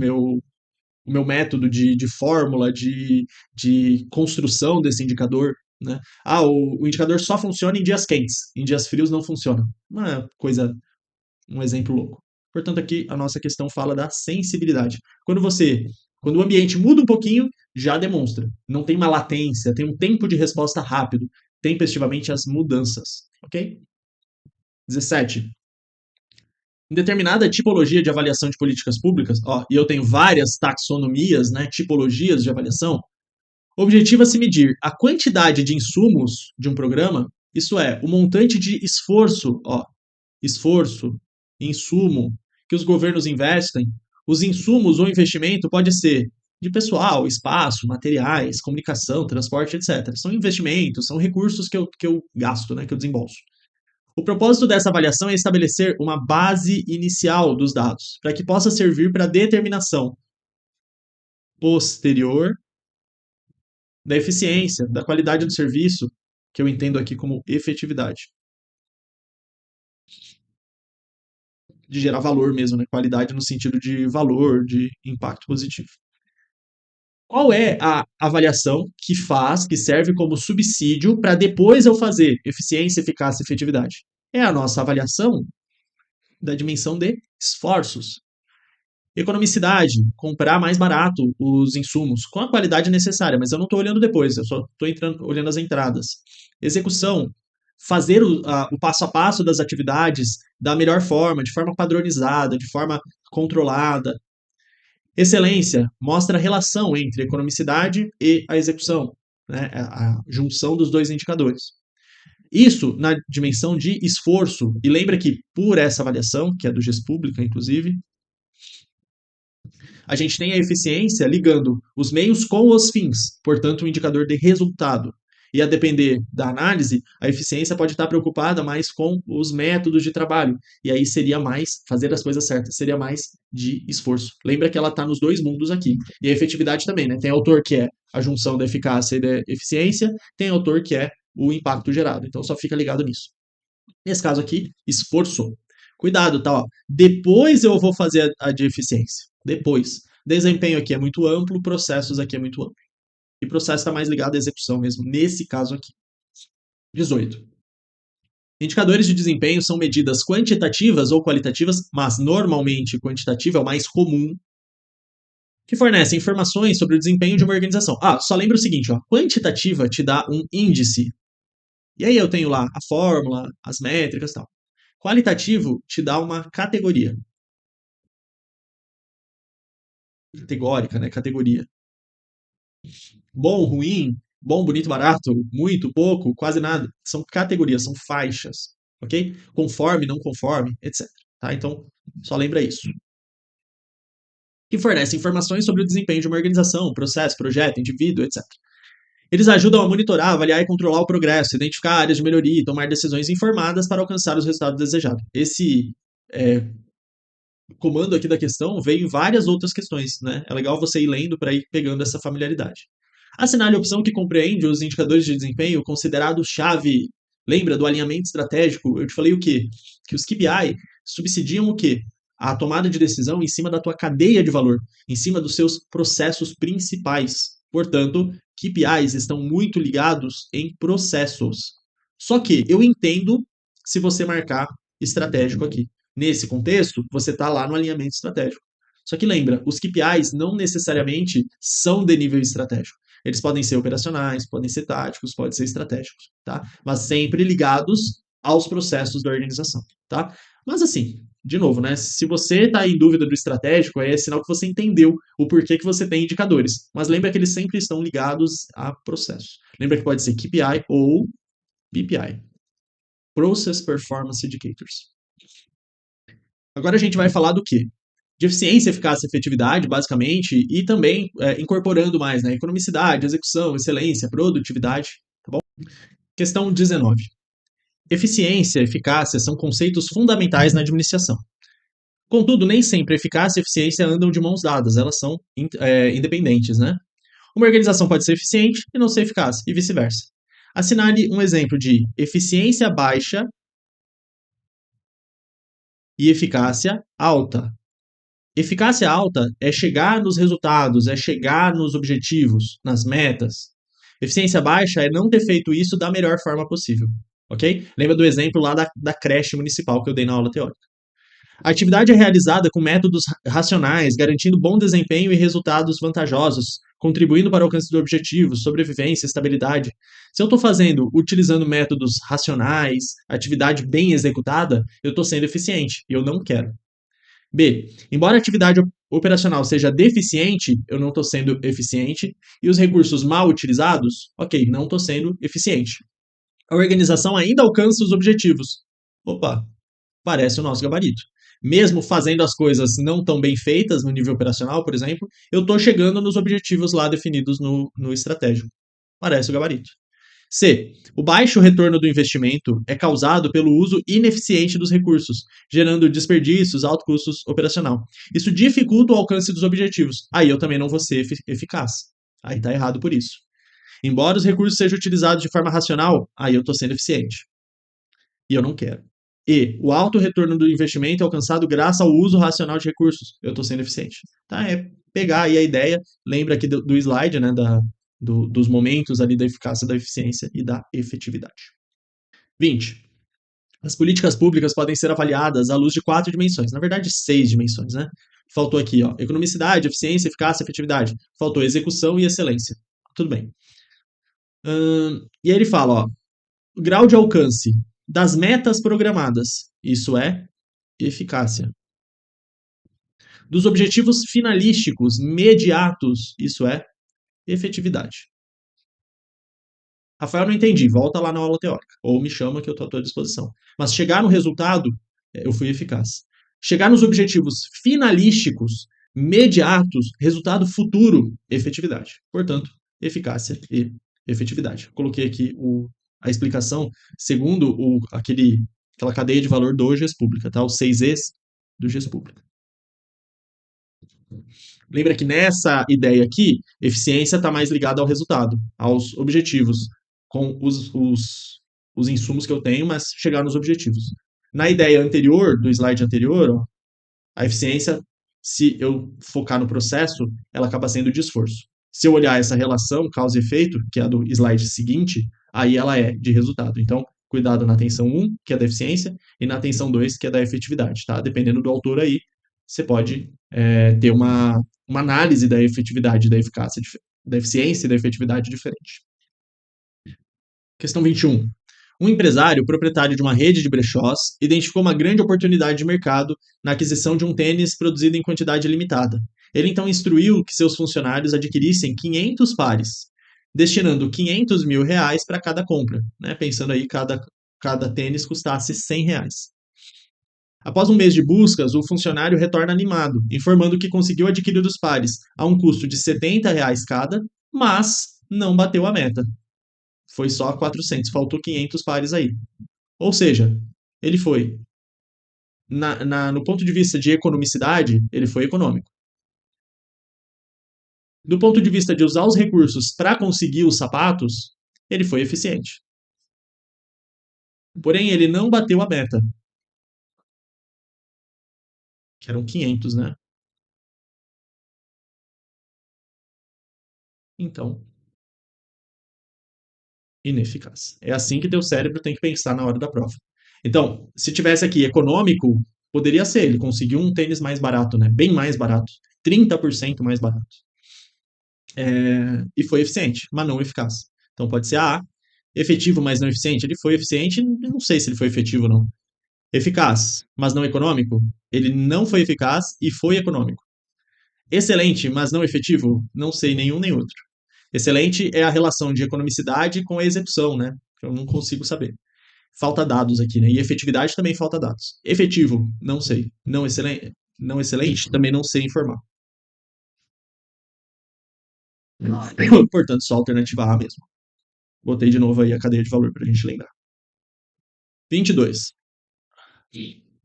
meu método de fórmula, de construção desse indicador. Né? O indicador só funciona em dias quentes, em dias frios não funciona. Uma coisa, um exemplo louco. Portanto, aqui a nossa questão fala da sensibilidade. Quando o ambiente muda um pouquinho, já demonstra. Não tem uma latência, tem um tempo de resposta rápido, tempestivamente as mudanças. Ok? 17. Em determinada tipologia de avaliação de políticas públicas, e eu tenho várias taxonomias, né, tipologias de avaliação, o objetivo é se medir a quantidade de insumos de um programa, isso é, o montante de esforço, insumo, que os governos investem. Os insumos ou investimento pode ser de pessoal, espaço, materiais, comunicação, transporte, etc. São investimentos, são recursos que eu gasto, né, que eu desembolso. O propósito dessa avaliação é estabelecer uma base inicial dos dados, para que possa servir para a determinação posterior da eficiência, da qualidade do serviço, que eu entendo aqui como efetividade. De gerar valor mesmo, né? Qualidade no sentido de valor, de impacto positivo. Qual é a avaliação que serve como subsídio para depois eu fazer eficiência, eficácia e efetividade? É a nossa avaliação da dimensão de esforços. Economicidade, comprar mais barato os insumos com a qualidade necessária, mas eu não estou olhando depois, eu só estou olhando as entradas. Execução, fazer o passo a passo das atividades da melhor forma, de forma padronizada, de forma controlada. Excelência, mostra a relação entre a economicidade e a execução, né? A junção dos dois indicadores. Isso na dimensão de esforço, e lembra que por essa avaliação, que é do GES Pública, inclusive, a gente tem a eficiência ligando os meios com os fins, portanto, um indicador de resultado. E a depender da análise, a eficiência pode estar preocupada mais com os métodos de trabalho. E aí seria mais fazer as coisas certas, seria mais de esforço. Lembra que ela está nos dois mundos aqui. E a efetividade também, né? Tem autor que é a junção da eficácia e da eficiência, tem autor que é o impacto gerado. Então só fica ligado nisso. Nesse caso aqui, esforço. Cuidado, tá? Ó. Depois eu vou fazer a de eficiência. Depois. Desempenho aqui é muito amplo, processos aqui é muito amplo. E processo está mais ligado à execução mesmo, nesse caso aqui. 18. Indicadores de desempenho são medidas quantitativas ou qualitativas, mas normalmente quantitativa é o mais comum, que fornecem informações sobre o desempenho de uma organização. Só lembra o seguinte, quantitativa te dá um índice. E aí eu tenho lá a fórmula, as métricas e tal. Qualitativo te dá uma categoria. Categórica, né? Categoria. Bom, ruim, bom, bonito, barato, muito, pouco, quase nada. São categorias, são faixas, ok? Conforme, não conforme, etc. Tá? Então, só lembra isso. Que fornece informações sobre o desempenho de uma organização, processo, projeto, indivíduo, etc. Eles ajudam a monitorar, avaliar e controlar o progresso, identificar áreas de melhoria e tomar decisões informadas para alcançar os resultados desejados. Esse comando aqui da questão veio em várias outras questões, né? É legal você ir lendo para ir pegando essa familiaridade. Assinale a opção que compreende os indicadores de desempenho considerados chave. Lembra do alinhamento estratégico? Eu te falei o quê? Que os KPI subsidiam o quê? A tomada de decisão em cima da tua cadeia de valor, em cima dos seus processos principais. Portanto, KPIs estão muito ligados em processos. Só que eu entendo se você marcar estratégico aqui. Nesse contexto, você está lá no alinhamento estratégico. Só que lembra, os KPIs não necessariamente são de nível estratégico. Eles podem ser operacionais, podem ser táticos, podem ser estratégicos, tá? Mas sempre ligados aos processos da organização, tá? Mas assim, de novo, né? Se você está em dúvida do estratégico, é sinal que você entendeu o porquê que você tem indicadores. Mas lembra que eles sempre estão ligados a processos. Lembra que pode ser KPI ou PPI. Process Performance Indicators. Agora a gente vai falar do quê? De eficiência, eficácia e efetividade, basicamente, e também incorporando mais, né? Economicidade, execução, excelência, produtividade, tá bom? Questão 19. Eficiência e eficácia são conceitos fundamentais na administração. Contudo, nem sempre eficácia e eficiência andam de mãos dadas, elas são independentes, né? Uma organização pode ser eficiente e não ser eficaz, e vice-versa. Assinale um exemplo de eficiência baixa e eficácia alta. Eficácia alta é chegar nos resultados, é chegar nos objetivos, nas metas. Eficiência baixa é não ter feito isso da melhor forma possível, ok? Lembra do exemplo lá da creche municipal que eu dei na aula teórica. A atividade é realizada com métodos racionais, garantindo bom desempenho e resultados vantajosos, contribuindo para o alcance do objetivo, sobrevivência, estabilidade. Se eu estou fazendo, utilizando métodos racionais, atividade bem executada, eu estou sendo eficiente e eu não quero. B. Embora a atividade operacional seja deficiente, eu não estou sendo eficiente, e os recursos mal utilizados, ok, não estou sendo eficiente. A organização ainda alcança os objetivos. Opa, parece o nosso gabarito. Mesmo fazendo as coisas não tão bem feitas no nível operacional, por exemplo, eu estou chegando nos objetivos lá definidos no estratégico. Parece o gabarito. C. O baixo retorno do investimento é causado pelo uso ineficiente dos recursos, gerando desperdícios, alto custos operacional. Isso dificulta o alcance dos objetivos. Aí eu também não vou ser eficaz. Aí está errado por isso. Embora os recursos sejam utilizados de forma racional, aí eu estou sendo eficiente. E eu não quero. E o alto retorno do investimento é alcançado graças ao uso racional de recursos. Eu estou sendo eficiente. Tá? É pegar aí a ideia, lembra aqui do slide, né, dos momentos ali da eficácia, da eficiência e da efetividade. 20. As políticas públicas podem ser avaliadas à luz de 4 dimensões, na verdade 6 dimensões, né? Faltou aqui, ó, economicidade, eficiência, eficácia, efetividade. Faltou execução e excelência. Tudo bem. E aí ele fala, ó, grau de alcance das metas programadas, isso é eficácia. Dos objetivos finalísticos mediatos, isso é efetividade. Rafael, não entendi, volta lá na aula teórica, ou me chama que eu estou à tua disposição. Mas chegar no resultado, eu fui eficaz. Chegar nos objetivos finalísticos, mediatos, resultado futuro, efetividade. Portanto, eficácia e efetividade. Coloquei aqui a explicação segundo aquela cadeia de valor do GES Pública, tá? Os 6 Es do GES Pública. Lembra que nessa ideia aqui, eficiência está mais ligada ao resultado, aos objetivos, com os insumos que eu tenho, mas chegar nos objetivos. Na ideia anterior, do slide anterior, ó, a eficiência, se eu focar no processo, ela acaba sendo de esforço. Se eu olhar essa relação causa e efeito, que é a do slide seguinte, aí ela é de resultado. Então, cuidado na atenção 1, que é da eficiência, e na atenção 2, que é da efetividade, tá? Dependendo do autor aí, você pode ter uma análise da efetividade, da eficácia, da eficiência e da efetividade diferente. Questão 21. Um empresário, proprietário de uma rede de brechós, identificou uma grande oportunidade de mercado na aquisição de um tênis produzido em quantidade limitada. Ele então instruiu que seus funcionários adquirissem 500 pares, destinando 500 mil reais para cada compra, né? Pensando aí cada tênis custasse 100 reais. Após um mês de buscas, o funcionário retorna animado, informando que conseguiu adquirir os pares a um custo de 70 reais cada, mas não bateu a meta. Foi só 400, faltou 500 pares aí. Ou seja, ele foi, no ponto de vista de economicidade, ele foi econômico. Do ponto de vista de usar os recursos para conseguir os sapatos, ele foi eficiente. Porém, ele não bateu a meta, que eram 500, né? Então, ineficaz. É assim que teu cérebro tem que pensar na hora da prova. Então, se tivesse aqui econômico, poderia ser, ele conseguiu um tênis mais barato, né? Bem mais barato, 30% mais barato. E foi eficiente, mas não eficaz. Então pode ser efetivo, mas não eficiente. Ele foi eficiente, não sei se ele foi efetivo ou não. Eficaz, mas não econômico. Ele não foi eficaz e foi econômico. Excelente, mas não efetivo. Não sei nenhum nem outro. Excelente é a relação de economicidade com a execução, né? Eu não consigo saber. Falta dados aqui, né? E efetividade também falta dados. Efetivo, não sei. Não excelente, também não sei informar. Portanto, só a alternativa A mesmo. Botei de novo aí a cadeia de valor para a gente lembrar. 22.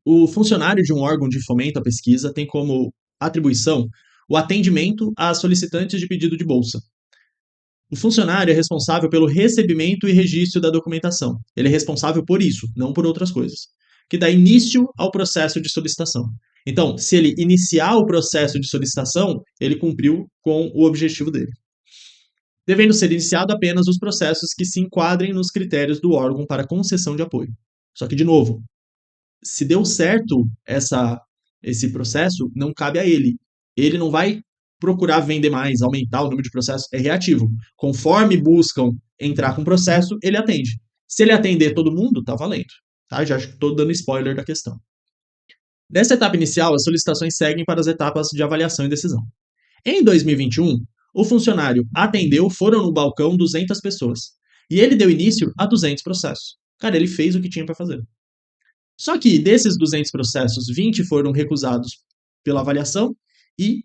O funcionário de um órgão de fomento à pesquisa tem como atribuição o atendimento a solicitantes de pedido de bolsa. O funcionário é responsável pelo recebimento e registro da documentação. Ele é responsável por isso, não por outras coisas. Que dá início ao processo de solicitação. Então, se ele iniciar o processo de solicitação, ele cumpriu com o objetivo dele. Devendo ser iniciado apenas os processos que se enquadrem nos critérios do órgão para concessão de apoio. Só que, de novo, se deu certo esse processo, não cabe a ele. Ele não vai procurar vender mais, aumentar o número de processos, é reativo. Conforme buscam entrar com processo, ele atende. Se ele atender todo mundo, tá valendo. Tá? Já estou dando spoiler da questão. Dessa etapa inicial, as solicitações seguem para as etapas de avaliação e decisão. Em 2021, o funcionário atendeu, foram no balcão 200 pessoas. E ele deu início a 200 processos. Cara, ele fez o que tinha para fazer. Só que desses 200 processos, 20 foram recusados pela avaliação e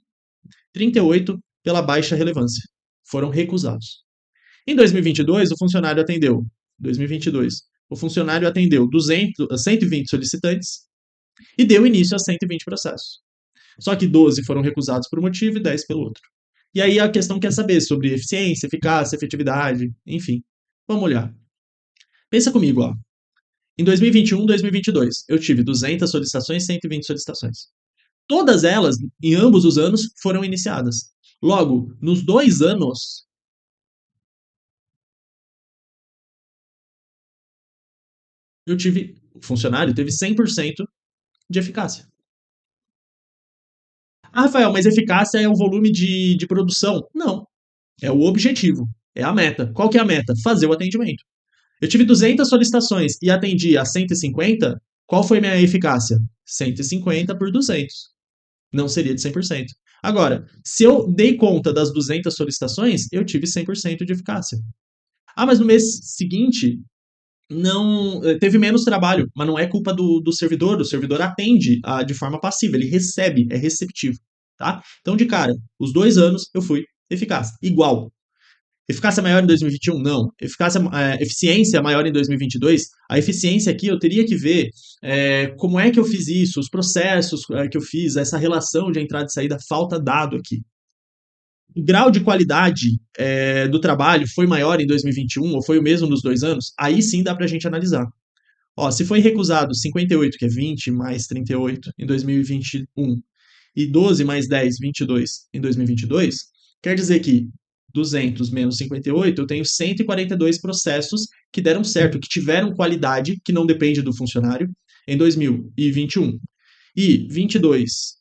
38 pela baixa relevância. Foram recusados. Em 2022, o funcionário atendeu 2022, o funcionário atendeu 120 solicitantes e deu início a 120 processos. Só que 12 foram recusados por um motivo e 10 pelo outro. E aí a questão quer saber sobre eficiência, eficácia, efetividade, enfim. Vamos olhar. Pensa comigo, ó. Em 2021, 2022, eu tive 200 solicitações, 120 solicitações. Todas elas, em ambos os anos, foram iniciadas. Logo, nos 2 anos, o funcionário teve 100% de eficácia. Ah, Rafael, mas eficácia é o volume de produção? Não, é o objetivo, é a meta. Qual que é a meta? Fazer o atendimento. Eu tive 200 solicitações e atendi a 150, qual foi minha eficácia? 150 por 200. Não seria de 100%. Agora, se eu dei conta das 200 solicitações, eu tive 100% de eficácia. Ah, mas no mês seguinte não teve menos trabalho, mas não é culpa do servidor, o servidor atende de forma passiva, ele recebe, é receptivo, tá? Então, de cara, os 2 anos eu fui eficaz, igual. Eficácia maior em 2021? Não. Eficiência maior em 2022? A eficiência aqui eu teria que ver como é que eu fiz isso, os processos que eu fiz, essa relação de entrada e saída, falta dado aqui. O grau de qualidade do trabalho foi maior em 2021 ou foi o mesmo nos 2 anos? Aí sim dá para a gente analisar. Ó, se foi recusado 58, que é 20 mais 38 em 2021, e 12 mais 10, 22 em 2022, quer dizer que 200 menos 58, eu tenho 142 processos que deram certo, que tiveram qualidade, que não depende do funcionário, em 2021. E 22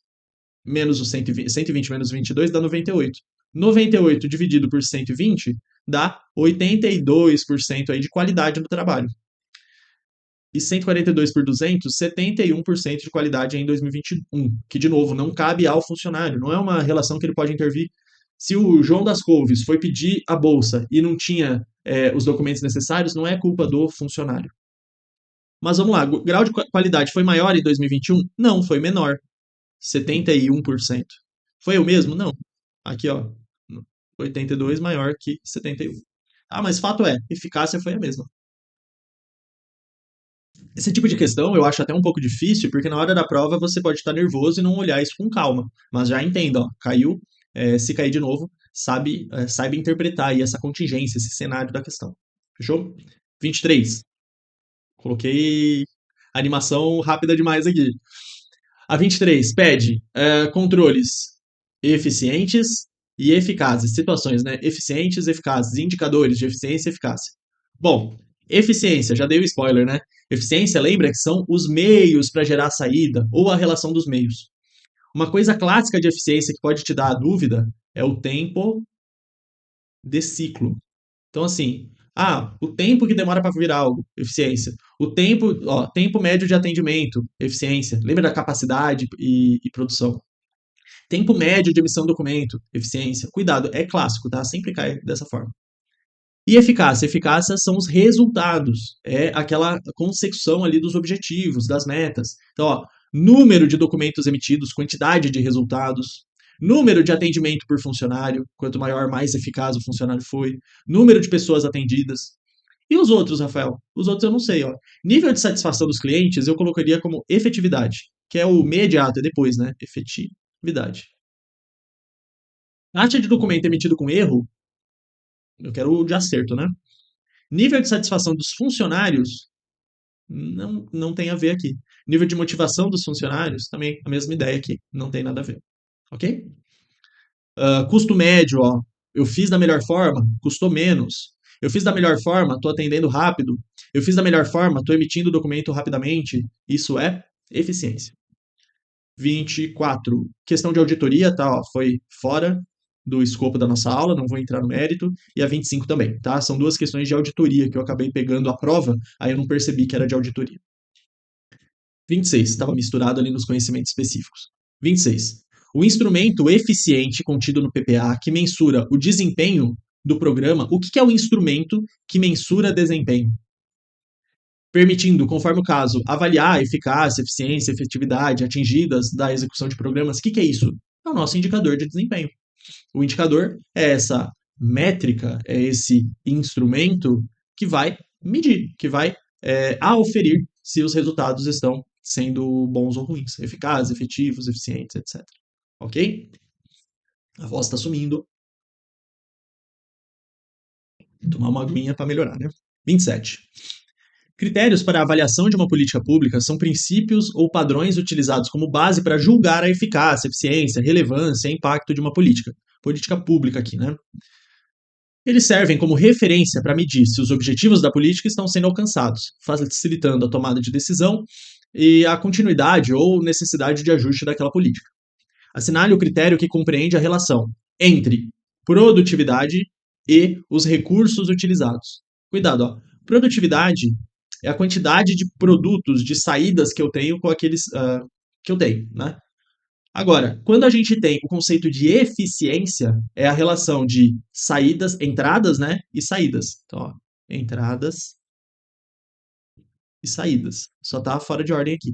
menos o 120, 120 menos 22 dá 98. 98 dividido por 120 dá 82% aí de qualidade no trabalho. E 142 por 200, 71% de qualidade em 2021, que de novo não cabe ao funcionário, não é uma relação que ele pode intervir. Se o João das Couves foi pedir a bolsa e não tinha os documentos necessários, não é culpa do funcionário. Mas vamos lá, o grau de qualidade foi maior em 2021? Não, foi menor, 71%. Foi o mesmo? Não. Aqui, ó, 82 maior que 71. Ah, mas fato é, eficácia foi a mesma. Esse tipo de questão eu acho até um pouco difícil, porque na hora da prova você pode estar nervoso e não olhar isso com calma. Mas já entenda, ó, caiu, se cair de novo, saiba interpretar aí essa contingência, esse cenário da questão. Fechou? 23. Coloquei animação rápida demais aqui. A 23 pede controles eficientes e eficazes. Situações, né? Eficientes, eficazes. Indicadores de eficiência e eficácia. Bom, eficiência, já dei o spoiler, né? Eficiência, lembra que são os meios para gerar a saída ou a relação dos meios. Uma coisa clássica de eficiência que pode te dar a dúvida é o tempo de ciclo. Então, assim, o tempo que demora para virar algo, eficiência. Tempo médio de atendimento, eficiência. Lembra da capacidade e produção. Tempo médio de emissão do documento, eficiência. Cuidado, é clássico, tá? Sempre cai dessa forma. E eficácia? Eficácia são os resultados, é aquela consecução ali dos objetivos, das metas. Então, ó, número de documentos emitidos, quantidade de resultados, número de atendimento por funcionário, quanto maior, mais eficaz o funcionário foi, número de pessoas atendidas. E os outros, Rafael? Os outros eu não sei, ó. Nível de satisfação dos clientes eu colocaria como efetividade, que é o imediato, é depois, né? Efetividade. Taxa de documento emitido com erro Eu quero o de acerto, né? Nível de satisfação dos funcionários não tem a ver aqui. Nível de motivação dos funcionários, também a mesma ideia aqui, não tem nada a ver. Ok? Custo médio, ó, eu fiz da melhor forma, custou menos. Eu fiz da melhor forma, estou atendendo rápido. Eu fiz da melhor forma, estou emitindo o documento rapidamente. Isso é eficiência. 24. Questão de auditoria, tá? Ó, foi fora do escopo da nossa aula, não vou entrar no mérito. E a 25 também, tá? São duas questões de auditoria que eu acabei pegando a prova, aí eu não percebi que era de auditoria. 26. Estava misturado ali nos conhecimentos específicos. 26. O instrumento eficiente contido no PPA que mensura o desempenho do programa. O que é o instrumento que mensura desempenho? Permitindo, conforme o caso, avaliar a eficácia, eficiência, efetividade atingidas da execução de programas. O que é isso? É o nosso indicador de desempenho. O indicador é essa métrica, é esse instrumento que vai medir, que vai aferir se os resultados estão sendo bons ou ruins, eficazes, efetivos, eficientes, etc. Ok? A voz está sumindo. Vou tomar uma aguinha para melhorar, né? 27. Critérios para a avaliação de uma política pública são princípios ou padrões utilizados como base para julgar a eficácia, eficiência, relevância e impacto de uma política. Política pública aqui, né? Eles servem como referência para medir se os objetivos da política estão sendo alcançados, facilitando a tomada de decisão e a continuidade ou necessidade de ajuste daquela política. Assinale o critério que compreende a relação entre produtividade e os recursos utilizados. Cuidado, ó. Produtividade é a quantidade de produtos, de saídas que eu tenho com aqueles que eu tenho, né? Agora, quando a gente tem o conceito de eficiência, é a relação de saídas, entradas, né, e saídas. Então, ó, entradas e saídas. Só tá fora de ordem aqui.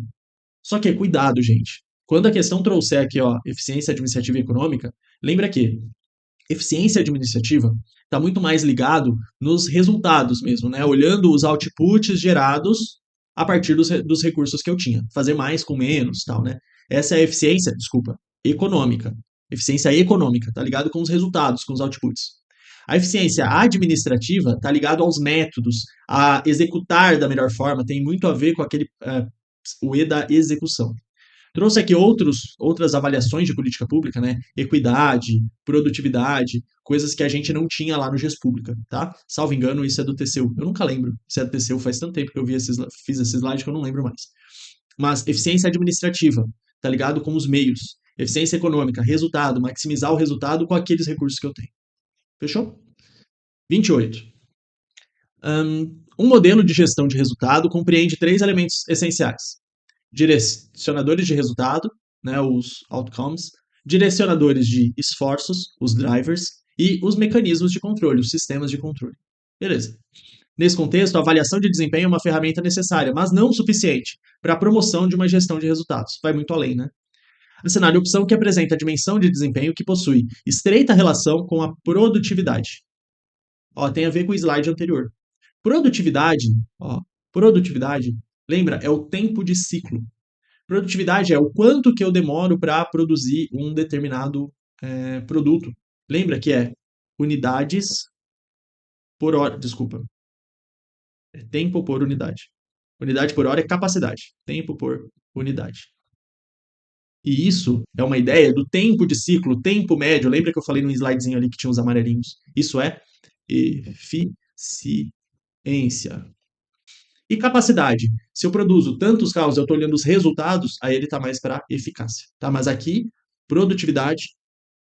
Só que cuidado, gente. Quando a questão trouxer aqui, ó, eficiência administrativa e econômica, lembra que eficiência administrativa está muito mais ligado nos resultados mesmo, né? Olhando os outputs gerados a partir dos recursos que eu tinha. Fazer mais com menos, tal, né? Essa é a eficiência, desculpa, econômica. Eficiência econômica, tá ligado com os resultados, com os outputs. A eficiência administrativa está ligado aos métodos, a executar da melhor forma, tem muito a ver com aquele o E da execução. Trouxe aqui outras avaliações de política pública, né? Equidade, produtividade, coisas que a gente não tinha lá no GES Pública, tá? Salvo engano, isso é do TCU. Eu nunca lembro se é do TCU, faz tanto tempo que eu fiz esse slide que eu não lembro mais. Mas eficiência administrativa, tá ligado com os meios. Eficiência econômica, resultado, maximizar o resultado com aqueles recursos que eu tenho. Fechou? 28. Um modelo de gestão de resultado compreende 3 elementos essenciais: direcionadores de resultado, né, os outcomes, direcionadores de esforços, os drivers, e os mecanismos de controle, os sistemas de controle. Beleza. Nesse contexto, a avaliação de desempenho é uma ferramenta necessária, mas não suficiente para a promoção de uma gestão de resultados. Vai muito além, né? Assinale a opção que apresenta a dimensão de desempenho que possui estreita relação com a produtividade. Ó, tem a ver com o slide anterior. Produtividade, ó, produtividade, lembra, é o tempo de ciclo. Produtividade é o quanto que eu demoro para produzir um determinado produto. Lembra que é unidades por hora, desculpa, é tempo por unidade. Unidade por hora é capacidade, tempo por unidade. E isso é uma ideia do tempo de ciclo, tempo médio. Lembra que eu falei no slidezinho ali que tinha os amarelinhos? Isso é eficiência. E capacidade. Se eu produzo tantos carros, eu estou olhando os resultados, aí ele está mais para eficácia. Tá? Mas aqui, produtividade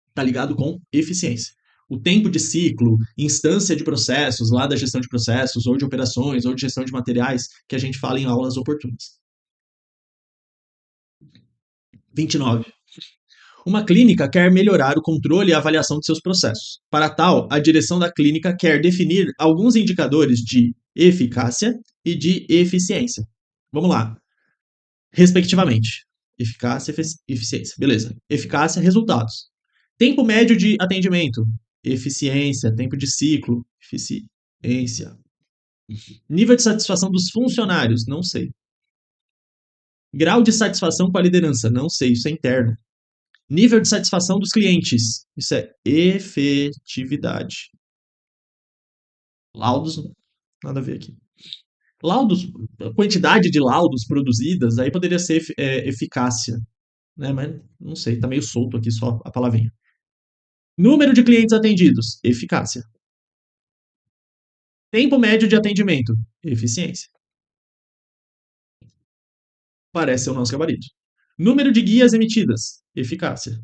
está ligado com eficiência. O tempo de ciclo, instância de processos, lá da gestão de processos, ou de operações, ou de gestão de materiais, que a gente fala em aulas oportunas. 29. Uma clínica quer melhorar o controle e a avaliação de seus processos. Para tal, a direção da clínica quer definir alguns indicadores de eficácia e de eficiência. Vamos lá. Respectivamente. Eficácia e eficiência. Beleza. Eficácia, resultados. Tempo médio de atendimento. Eficiência. Tempo de ciclo. Eficiência. Nível de satisfação dos funcionários. Não sei. Grau de satisfação com a liderança. Não sei. Isso é interno. Nível de satisfação dos clientes. Isso é efetividade. Laudos, nada a ver aqui. Laudos, quantidade de laudos produzidas, aí poderia ser eficácia, né? Mas não sei, tá meio solto aqui só a palavrinha. Número de clientes atendidos, eficácia. Tempo médio de atendimento, eficiência. Parece ser o nosso gabarito. Número de guias emitidas, eficácia.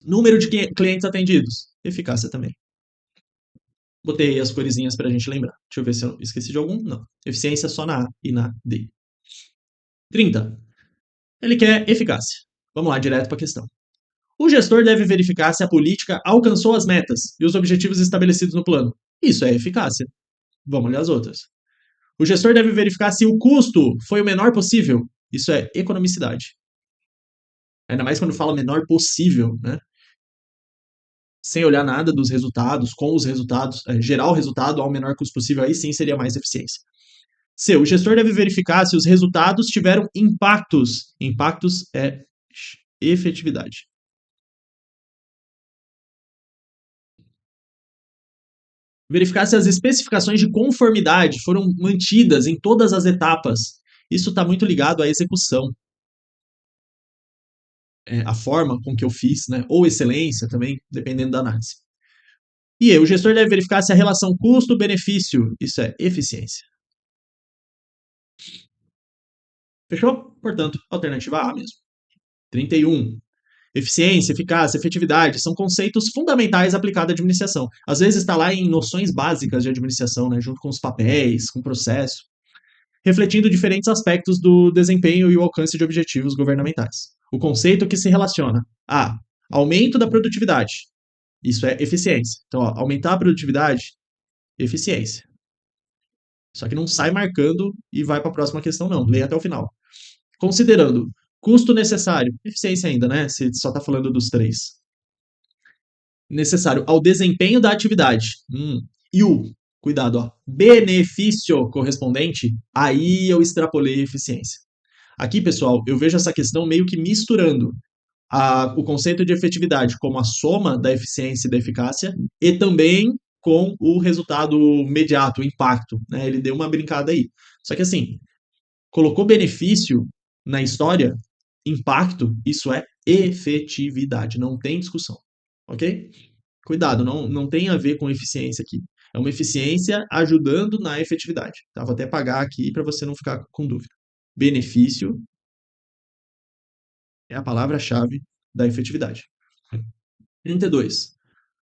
Número de clientes atendidos, eficácia também. Botei as coresinhas pra gente lembrar. Deixa eu ver se eu esqueci de algum. Não. Eficiência só na A e na D. 30. Ele quer eficácia. Vamos lá, direto para a questão. O gestor deve verificar se a política alcançou as metas e os objetivos estabelecidos no plano. Isso é eficácia. Vamos olhar as outras. O gestor deve verificar se o custo foi o menor possível. Isso é economicidade. Ainda mais quando fala menor possível, né? Sem olhar nada dos resultados, com os resultados, gerar o resultado ao menor custo possível, aí sim seria mais eficiência. C. O gestor deve verificar se os resultados tiveram impactos. Impactos é efetividade. Verificar se as especificações de conformidade foram mantidas em todas as etapas. Isso está muito ligado à execução. A forma com que eu fiz, né? Ou excelência também, dependendo da análise. E o gestor deve verificar se a relação custo-benefício, isso é eficiência. Fechou? Portanto, alternativa A mesmo. 31. Eficiência, eficácia, efetividade são conceitos fundamentais aplicados à administração. Às vezes está lá em noções básicas de administração, né, junto com os papéis, com o processo, refletindo diferentes aspectos do desempenho e o alcance de objetivos governamentais. O conceito que se relaciona a aumento da produtividade, isso é eficiência. Então, ó, aumentar a produtividade, eficiência. Só que não sai marcando e vai para a próxima questão, não. Leia até o final. Considerando custo necessário, eficiência ainda, né? Se só está falando dos três. Necessário ao desempenho da atividade. E o, cuidado, ó, benefício correspondente, aí eu extrapolei a eficiência. Aqui, pessoal, eu vejo essa questão meio que misturando o conceito de efetividade como a soma da eficiência e da eficácia e também com o resultado imediato, o impacto. Né? Ele deu uma brincada aí. Só que assim, colocou benefício na história, impacto, isso é efetividade, não tem discussão. Ok? Cuidado, não tem a ver com eficiência aqui. É uma eficiência ajudando na efetividade. Tá? Vou até apagar aqui para você não ficar com dúvida. Benefício é a palavra-chave da efetividade. 32.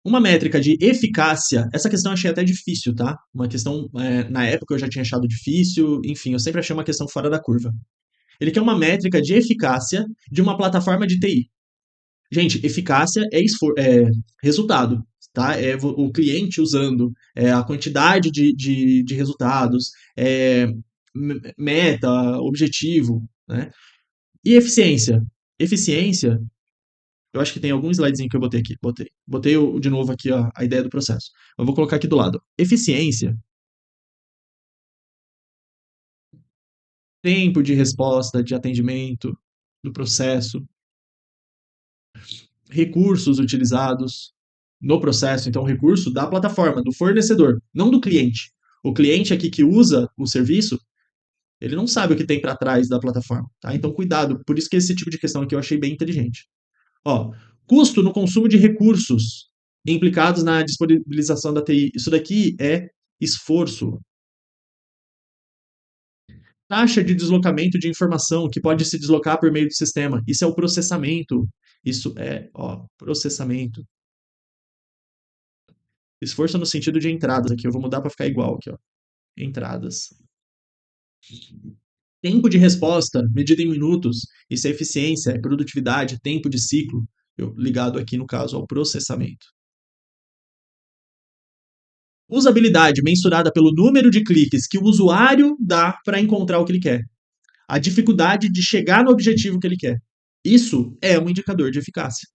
Uma métrica de eficácia, essa questão eu achei até difícil, tá? Uma questão, na época eu já tinha achado difícil, enfim, eu sempre achei uma questão fora da curva. Ele quer uma métrica de eficácia de uma plataforma de TI. Gente, eficácia é resultado, tá? É o cliente usando, a quantidade de resultados, meta, objetivo, né? E eficiência? Eficiência, eu acho que tem algum slidezinho que eu botei aqui. Botei de novo aqui ó, a ideia do processo. Eu vou colocar aqui do lado. Eficiência, tempo de resposta, de atendimento do processo, recursos utilizados no processo, então recurso da plataforma, do fornecedor, não do cliente. O cliente aqui que usa o serviço, ele não sabe o que tem para trás da plataforma, tá? Então cuidado, por isso que esse tipo de questão aqui eu achei bem inteligente. Ó, custo no consumo de recursos implicados na disponibilização da TI. Isso daqui é esforço. Taxa de deslocamento de informação que pode se deslocar por meio do sistema. Isso é o processamento. Isso é, ó, processamento. Esforço no sentido de entradas aqui. Eu vou mudar para ficar igual aqui, ó. Entradas. Tempo de resposta, medido em minutos. Isso é eficiência, é produtividade, tempo de ciclo. Ligado aqui, no caso, ao processamento. Usabilidade mensurada pelo número de cliques que o usuário dá para encontrar o que ele quer. A dificuldade de chegar no objetivo que ele quer. Isso é um indicador de eficácia.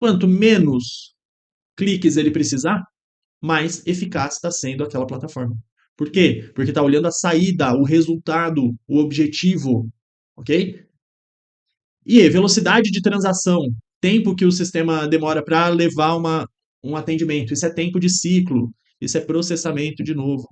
Quanto menos cliques ele precisar, mais eficaz está sendo aquela plataforma. Por quê? Porque está olhando a saída, o resultado, o objetivo, ok? E velocidade de transação, tempo que o sistema demora para levar um atendimento, isso é tempo de ciclo, isso é processamento de novo.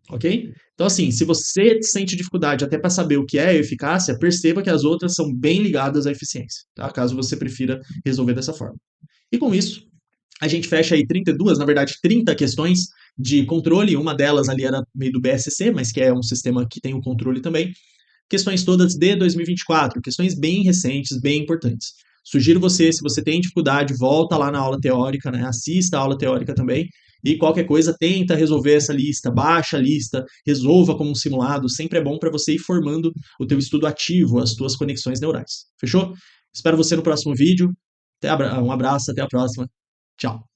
Ok? Então, assim, se você sente dificuldade até para saber o que é eficácia, perceba que as outras são bem ligadas à eficiência, tá? Caso você prefira resolver dessa forma. E com isso, a gente fecha aí 32, na verdade, 30 questões de controle. Uma delas ali era meio do BSC, mas que é um sistema que tem o controle também. Questões todas de 2024, questões bem recentes, bem importantes. Sugiro você, se você tem dificuldade, volta lá na aula teórica, né? Assista a aula teórica também. E qualquer coisa, tenta resolver essa lista, baixa a lista, resolva como um simulado. Sempre é bom para você ir formando o teu estudo ativo, as tuas conexões neurais. Fechou? Espero você no próximo vídeo. Um abraço, até a próxima. Tchau.